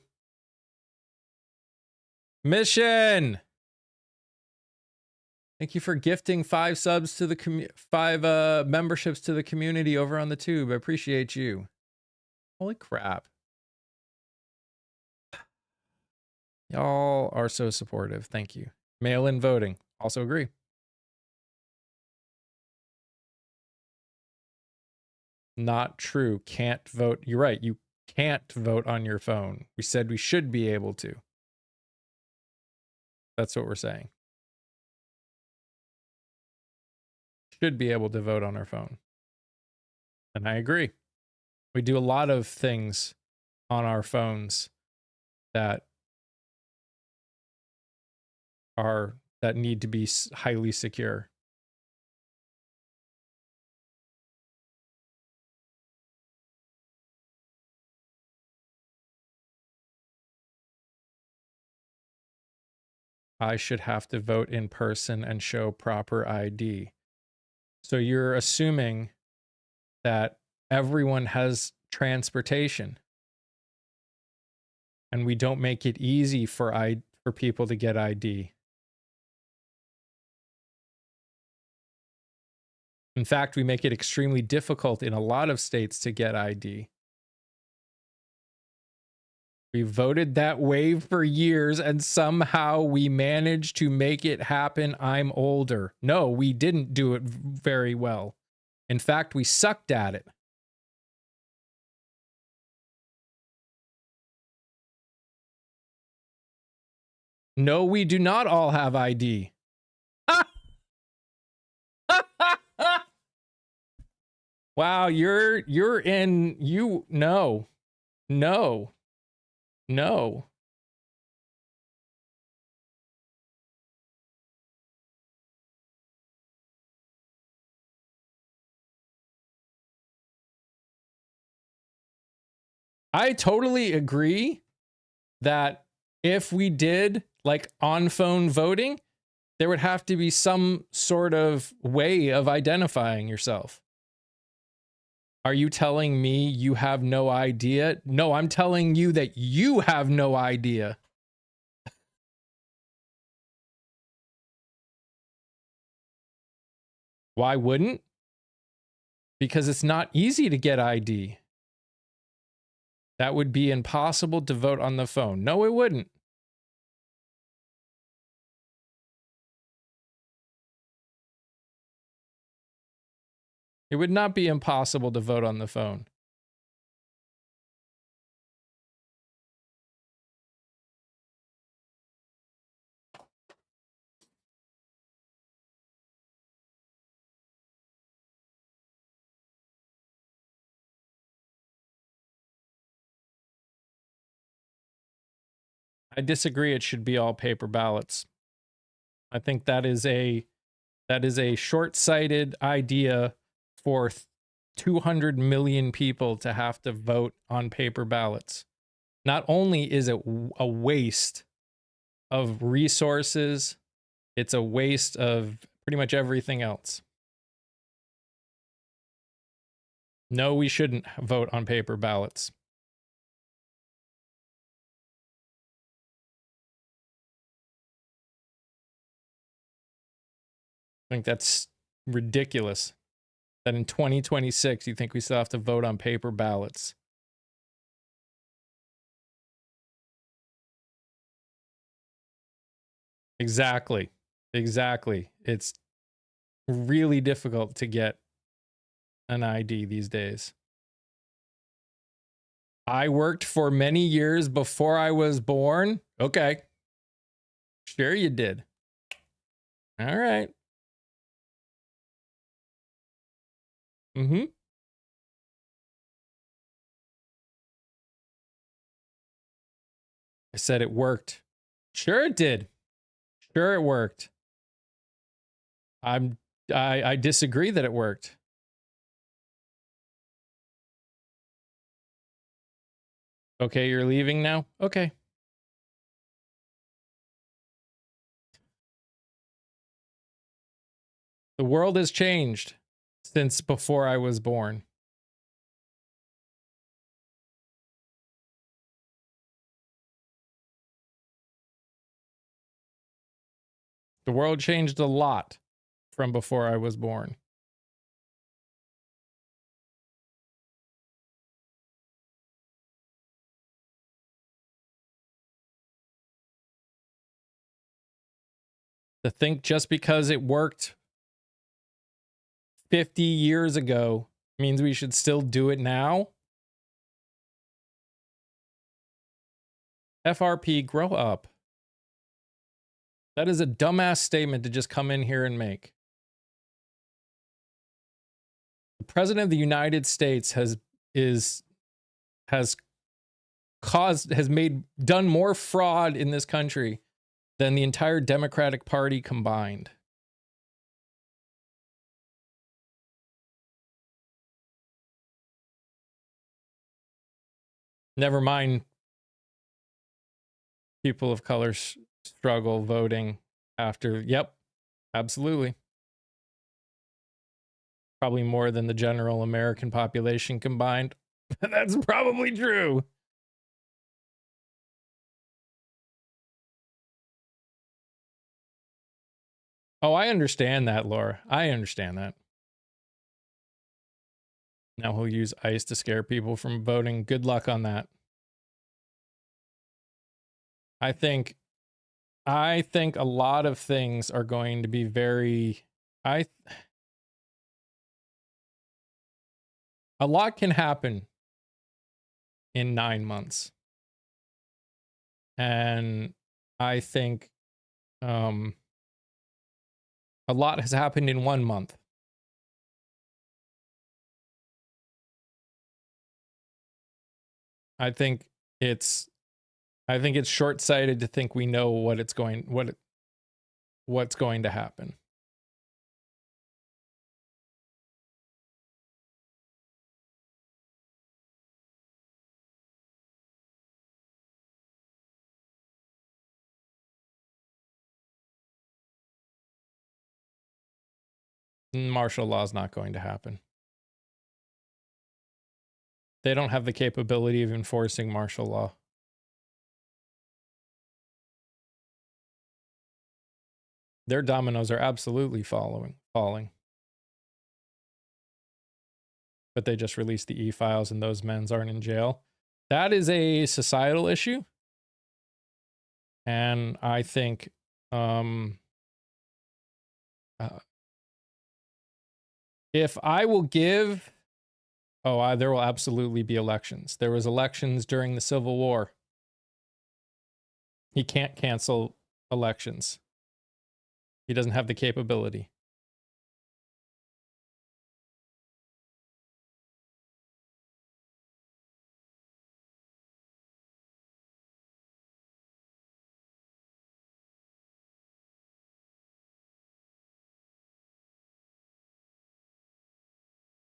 Mission! Thank you for gifting 5 subs to the 5 memberships to the community over on the tube. I appreciate you. Holy crap. Y'all are so supportive. Thank you. Mail-in voting. Also agree. Not true. Can't vote. You're right. You can't vote on your phone. We said we should be able to. That's what we're saying. Should be able to vote on our phone. And I agree. We do a lot of things on our phones that need to be highly secure. I should have to vote in person and show proper ID. So you're assuming that everyone has transportation and we don't make it easy for people to get ID. In fact, we make it extremely difficult in a lot of states to get ID. We voted that way for years and somehow we managed to make it happen. I'm older. No, we didn't do it very well. In fact, we sucked at it. No, we do not all have ID. Wow, you're in you no. No. No. I totally agree that if we did like on phone voting, there would have to be some sort of way of identifying yourself. Are you telling me you have no idea? No, I'm telling you that you have no idea. Why wouldn't? Because it's not easy to get ID. That would be impossible to vote on the phone. No, it wouldn't. It would not be impossible to vote on the phone. I disagree. It should be all paper ballots. I think that is a short-sighted idea for 200 million people to have to vote on paper ballots. Not only is it a waste of resources, it's a waste of pretty much everything else. No, we shouldn't vote on paper ballots. I think that's ridiculous that in 2026 you think we still have to vote on paper ballots. Exactly. Exactly. It's really difficult to get an ID these days. I worked for many years before I was born. Okay. Sure you did. All right. Mm-hmm. I said it worked. Sure it did. Sure it worked. I disagree that it worked. Okay, you're leaving now? Okay. The world has changed since before I was born. The world changed a lot from before I was born. To think just because it worked 50 years ago means we should still do it now? FRP, grow up. That is a dumbass statement to just come in here and make. The President of the United States has done more fraud in this country than the entire Democratic Party combined. Never mind people of color struggle voting after. Yep, absolutely. Probably more than the general American population combined. That's probably true. Oh, I understand that, Laura. I understand that. Now he'll use ICE to scare people from voting. Good luck on that. I think a lot of things are going to be very a lot can happen in 9 months. And I think a lot has happened in 1 month. I think it's short-sighted to think we know what's going to happen. Martial law is not going to happen. They don't have the capability of enforcing martial law. Their dominoes are absolutely falling. But they just released the e-files and those men's aren't in jail. That is a societal issue. And I think if I will give, there will absolutely be elections. There was elections during the Civil War. He can't cancel elections. He doesn't have the capability.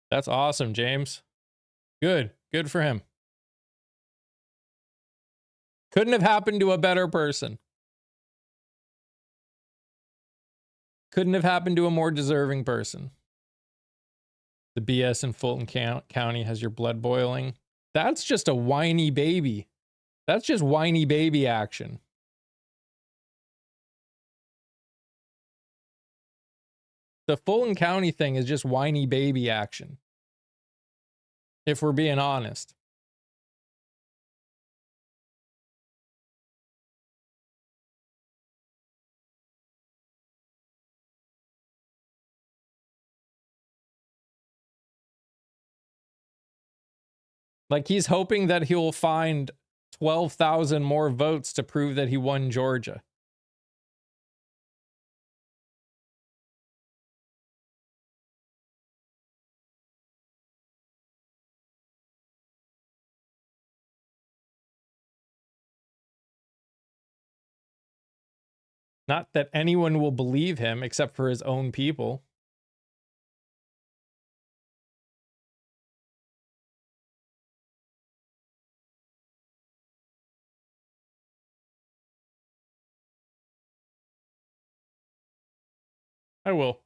That's awesome, James. Good for him. Couldn't have happened to a better person. Couldn't have happened to a more deserving person. The BS in Fulton County has your blood boiling. That's just a whiny baby. That's just whiny baby action. The Fulton County thing is just whiny baby action. If we're being honest. Like, he's hoping that he'll find 12,000 more votes to prove that he won Georgia. Not that anyone will believe him except for his own people. I will.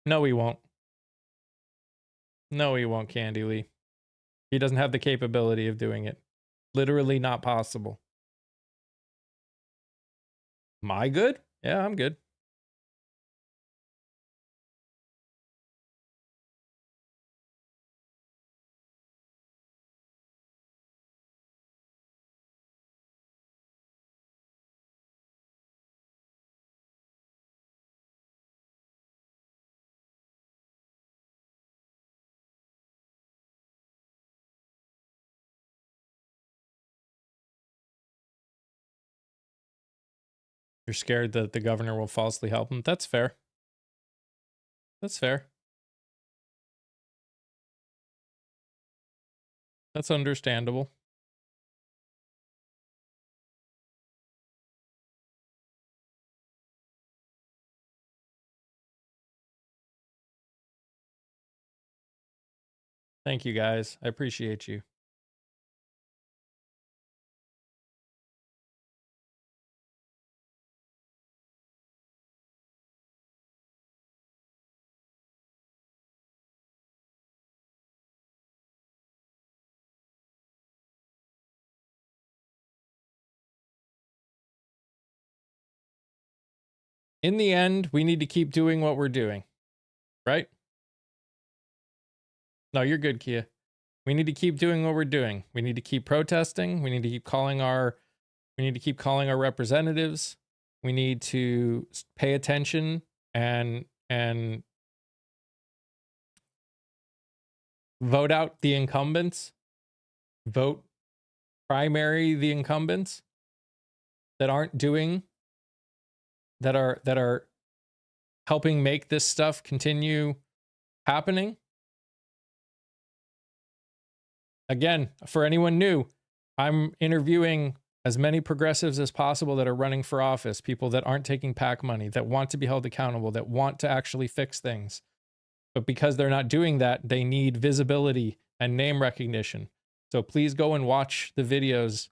No, he won't. No, he won't, Candy Lee. He doesn't have the capability of doing it. Literally not possible. Am I good? Yeah, I'm good. You're scared that the governor will falsely help him. That's fair. That's fair. That's understandable. Thank you, guys. I appreciate you. In the end, we need to keep doing what we're doing, right? No, you're good, Kia. We need to keep doing what we're doing. We need to keep protesting. We need to keep calling our representatives. We need to pay attention and vote out the incumbents. Vote primary the incumbents that aren't doing, that are helping make this stuff continue happening. Again, for anyone new, I'm interviewing as many progressives as possible that are running for office, people that aren't taking PAC money, that want to be held accountable, that want to actually fix things. But because they're not doing that, they need visibility and name recognition. So please go and watch the videos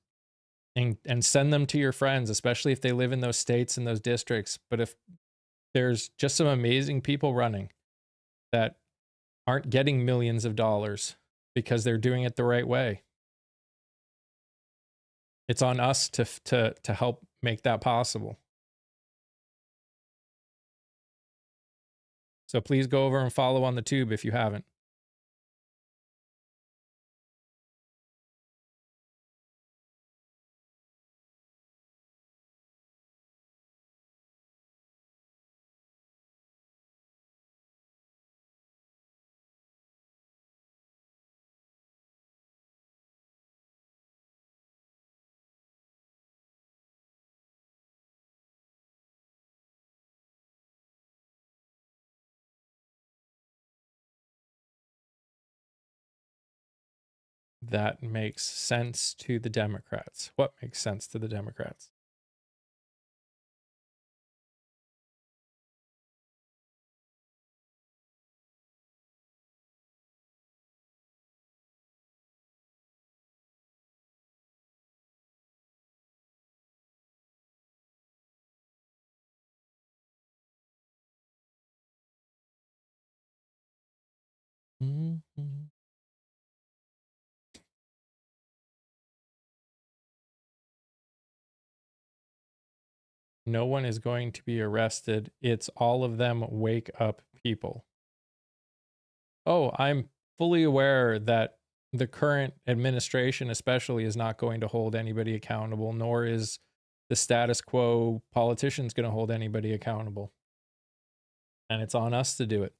and send them to your friends, especially if they live in those states and those districts. But if there's just some amazing people running that aren't getting millions of dollars because they're doing it the right way, it's on us to help make that possible. So please go over and follow on the tube if you haven't. That makes sense to the Democrats. What makes sense to the Democrats? Mm-hmm. No one is going to be arrested. It's all of them wake up people. Oh, I'm fully aware that the current administration especially is not going to hold anybody accountable, nor is the status quo politicians going to hold anybody accountable. And it's on us to do it.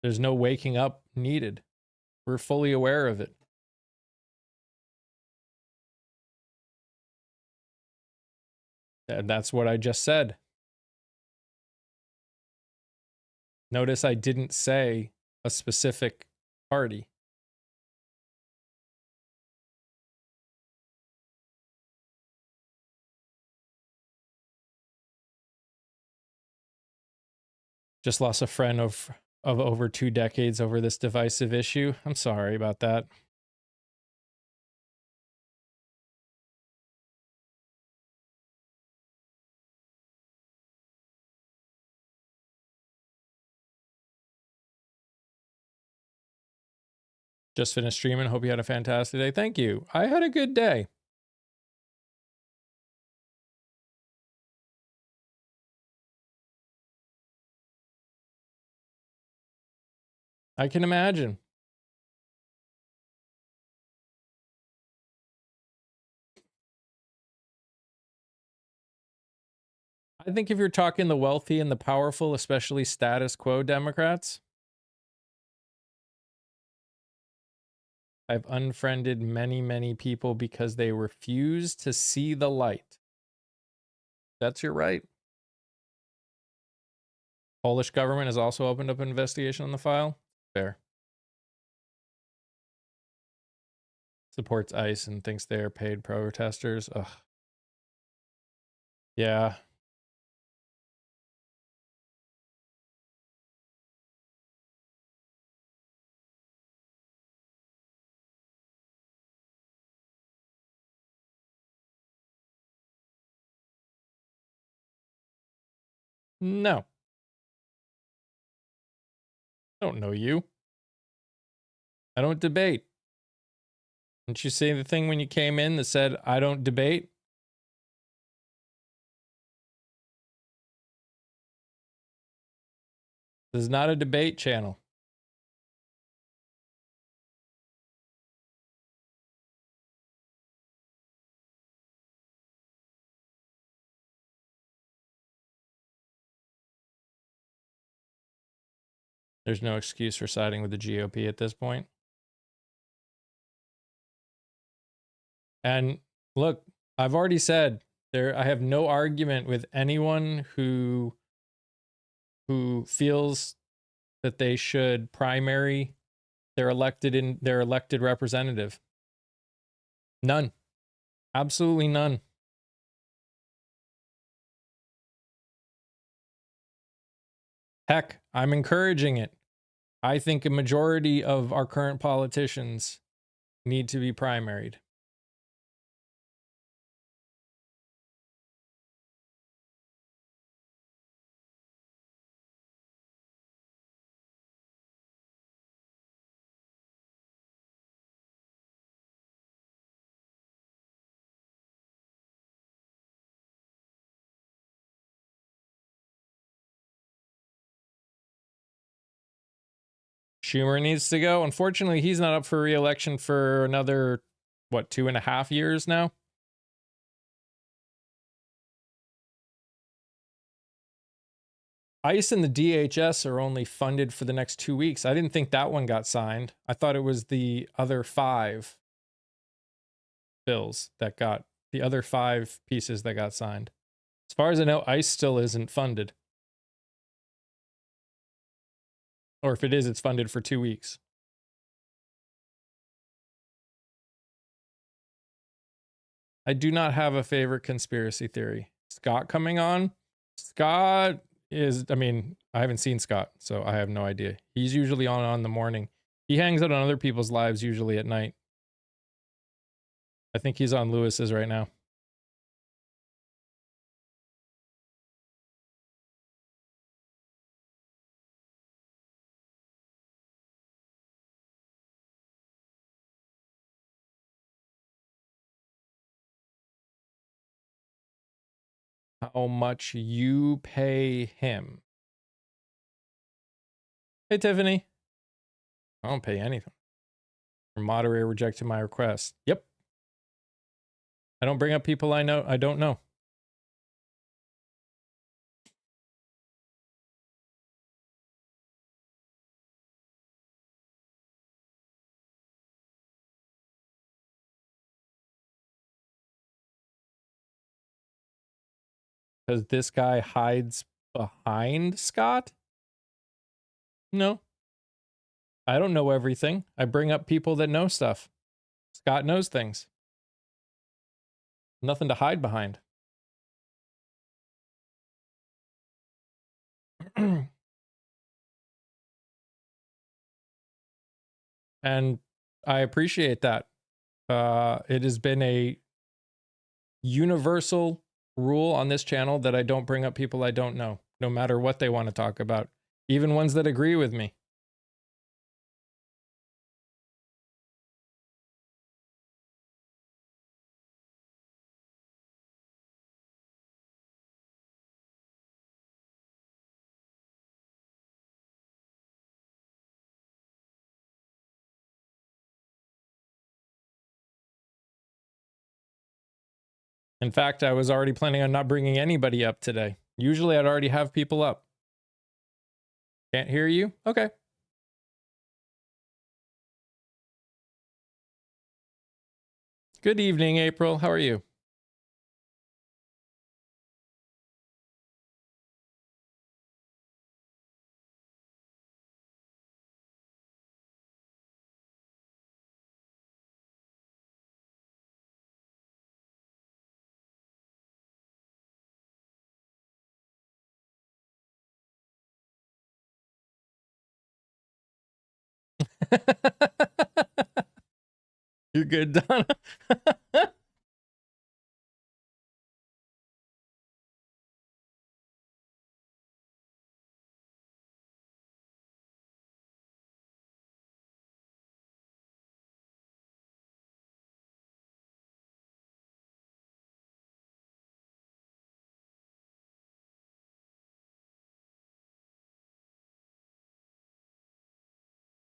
There's no waking up needed. We're fully aware of it. And that's what I just said. Notice I didn't say a specific party. Just lost a friend of over 2 decades over this divisive issue. I'm sorry about that. Just finished streaming. Hope you had a fantastic day. Thank you. I had a good day. I can imagine. I think if you're talking the wealthy and the powerful, especially status quo Democrats, I've unfriended many, many people because they refuse to see the light. That's your right. Polish government has also opened up an investigation on the file. Fair. Supports ICE and thinks they are paid protesters. Ugh. Yeah. No. I don't know you. I don't debate. Didn't you say the thing when you came in that said, I don't debate? This is not a debate channel. There's no excuse for siding with the GOP at this point. And look, I've already said I have no argument with anyone who feels that they should primary their elected representative. None. Absolutely none. Heck, I'm encouraging it. I think a majority of our current politicians need to be primaried. Schumer needs to go. Unfortunately, he's not up for re-election for another, what, 2.5 years now? ICE and the DHS are only funded for the next 2 weeks. I didn't think that one got signed. I thought it was the other 5 bills that got, the other 5 pieces that got signed. As far as I know, ICE still isn't funded. Or if it is, it's funded for 2 weeks. I do not have a favorite conspiracy theory. Scott coming on? Scott is, I mean, I haven't seen Scott, so I have no idea. He's usually on in the morning. He hangs out on other people's lives usually at night. I think he's on Lewis's right now. How much you pay him? Hey, Tiffany. I don't pay anything. Your moderator rejected my request. Yep. I don't bring up people I don't know. Because this guy hides behind Scott? No. I don't know everything. I bring up people that know stuff. Scott knows things. Nothing to hide behind. And I appreciate that. It has been a universal rule on this channel that I don't bring up people I don't know, no matter what they want to talk about, even ones that agree with me. In fact, I was already planning on not bringing anybody up today. Usually I'd already have people up. Can't hear you? Okay. Good evening, April. How are you? You're good, Donna.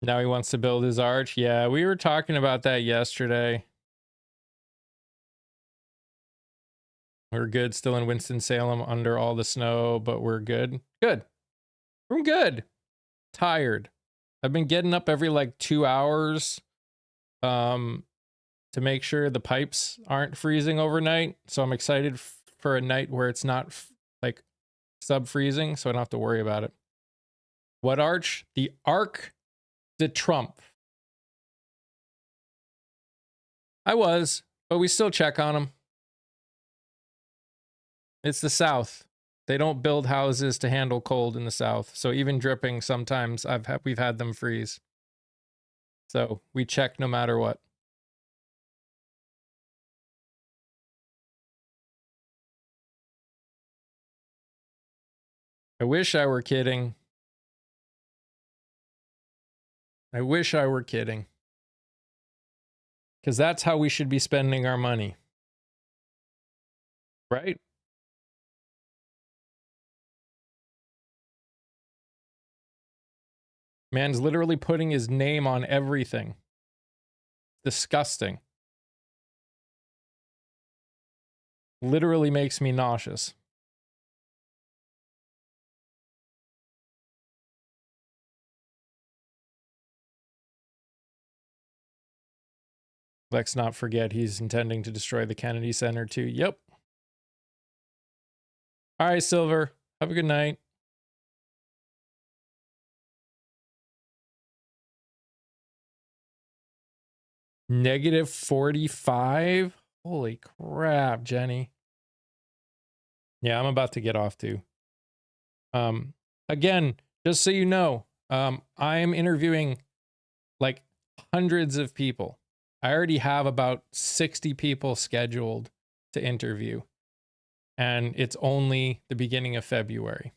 Now he wants to build his arch. Yeah, we were talking about that yesterday. We're good. Still in Winston-Salem under all the snow, but we're good. Good. I'm good. Tired. I've been getting up every like 2 hours to make sure the pipes aren't freezing overnight. So I'm excited for a night where it's not like sub-freezing, so I don't have to worry about it. What arch? The Arc de Trump. I was, but we still check on them. It's the South. They don't build houses to handle cold in the South. So even dripping, sometimes we've had them freeze. So we check no matter what. I wish I were kidding. I wish I were kidding. Because that's how we should be spending our money. Right? Man's literally putting his name on everything. Disgusting. Literally makes me nauseous. Let's not forget he's intending to destroy the Kennedy Center too. Yep. All right, Silver. Have a good night. Negative 45? Holy crap, Jenny. Yeah, I'm about to get off too. Again, just so you know, I am interviewing like hundreds of people. I already have about 60 people scheduled to interview, and it's only the beginning of February.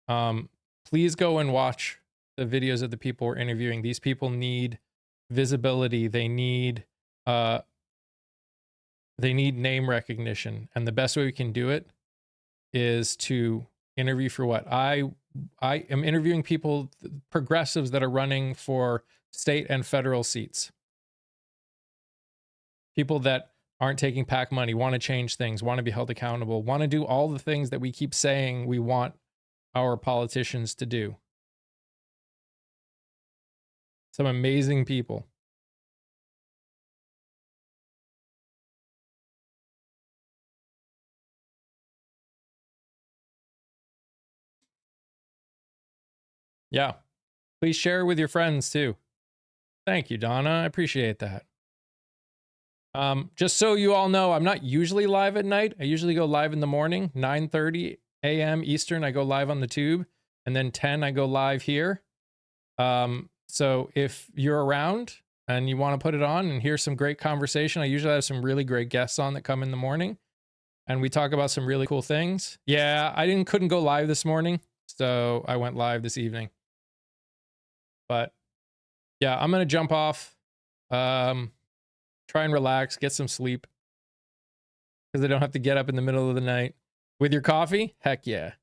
Please go and watch the videos of the people we're interviewing. These people need visibility. They need name recognition, and the best way we can do it is to interview for what I am interviewing people, progressives that are running for state and federal seats. People that aren't taking PAC money, want to change things, want to be held accountable, want to do all the things that we keep saying we want our politicians to do. Some amazing people. Yeah. Please share with your friends too. Thank you, Donna. I appreciate that. Just so you all know, I'm not usually live at night. I usually go live in the morning, 9:30 a.m. Eastern. I go live on the tube, and then 10 I go live here. So if you're around and you want to put it on and hear some great conversation, I usually have some really great guests on that come in the morning, and we talk about some really cool things. Yeah, I couldn't go live this morning, so I went live this evening. But yeah, I'm gonna jump off. Try and relax, get some sleep, because I don't have to get up in the middle of the night. With your coffee? Heck yeah.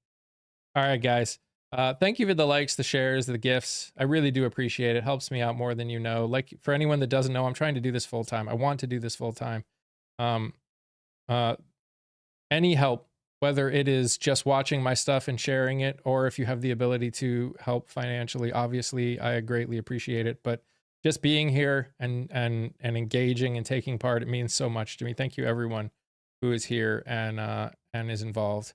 All right, guys. Thank you for the likes, the shares, the gifts. I really do appreciate it. Helps me out more than you know. Like, for anyone that doesn't know, I'm trying to do this full time. I want to do this full time. Any help, whether it is just watching my stuff and sharing it, or if you have the ability to help financially, obviously, I greatly appreciate it. But just being here and engaging and taking part, it means so much to me. Thank you, everyone who is here and is involved.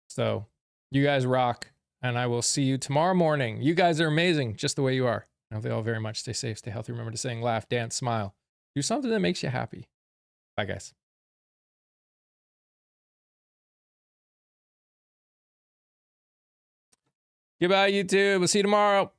So you guys rock, and I will see you tomorrow morning. You guys are amazing, just the way you are. I hope they all very much stay safe, stay healthy. Remember to sing, laugh, dance, smile. Do something that makes you happy. Bye, guys. Goodbye, YouTube. We'll see you tomorrow.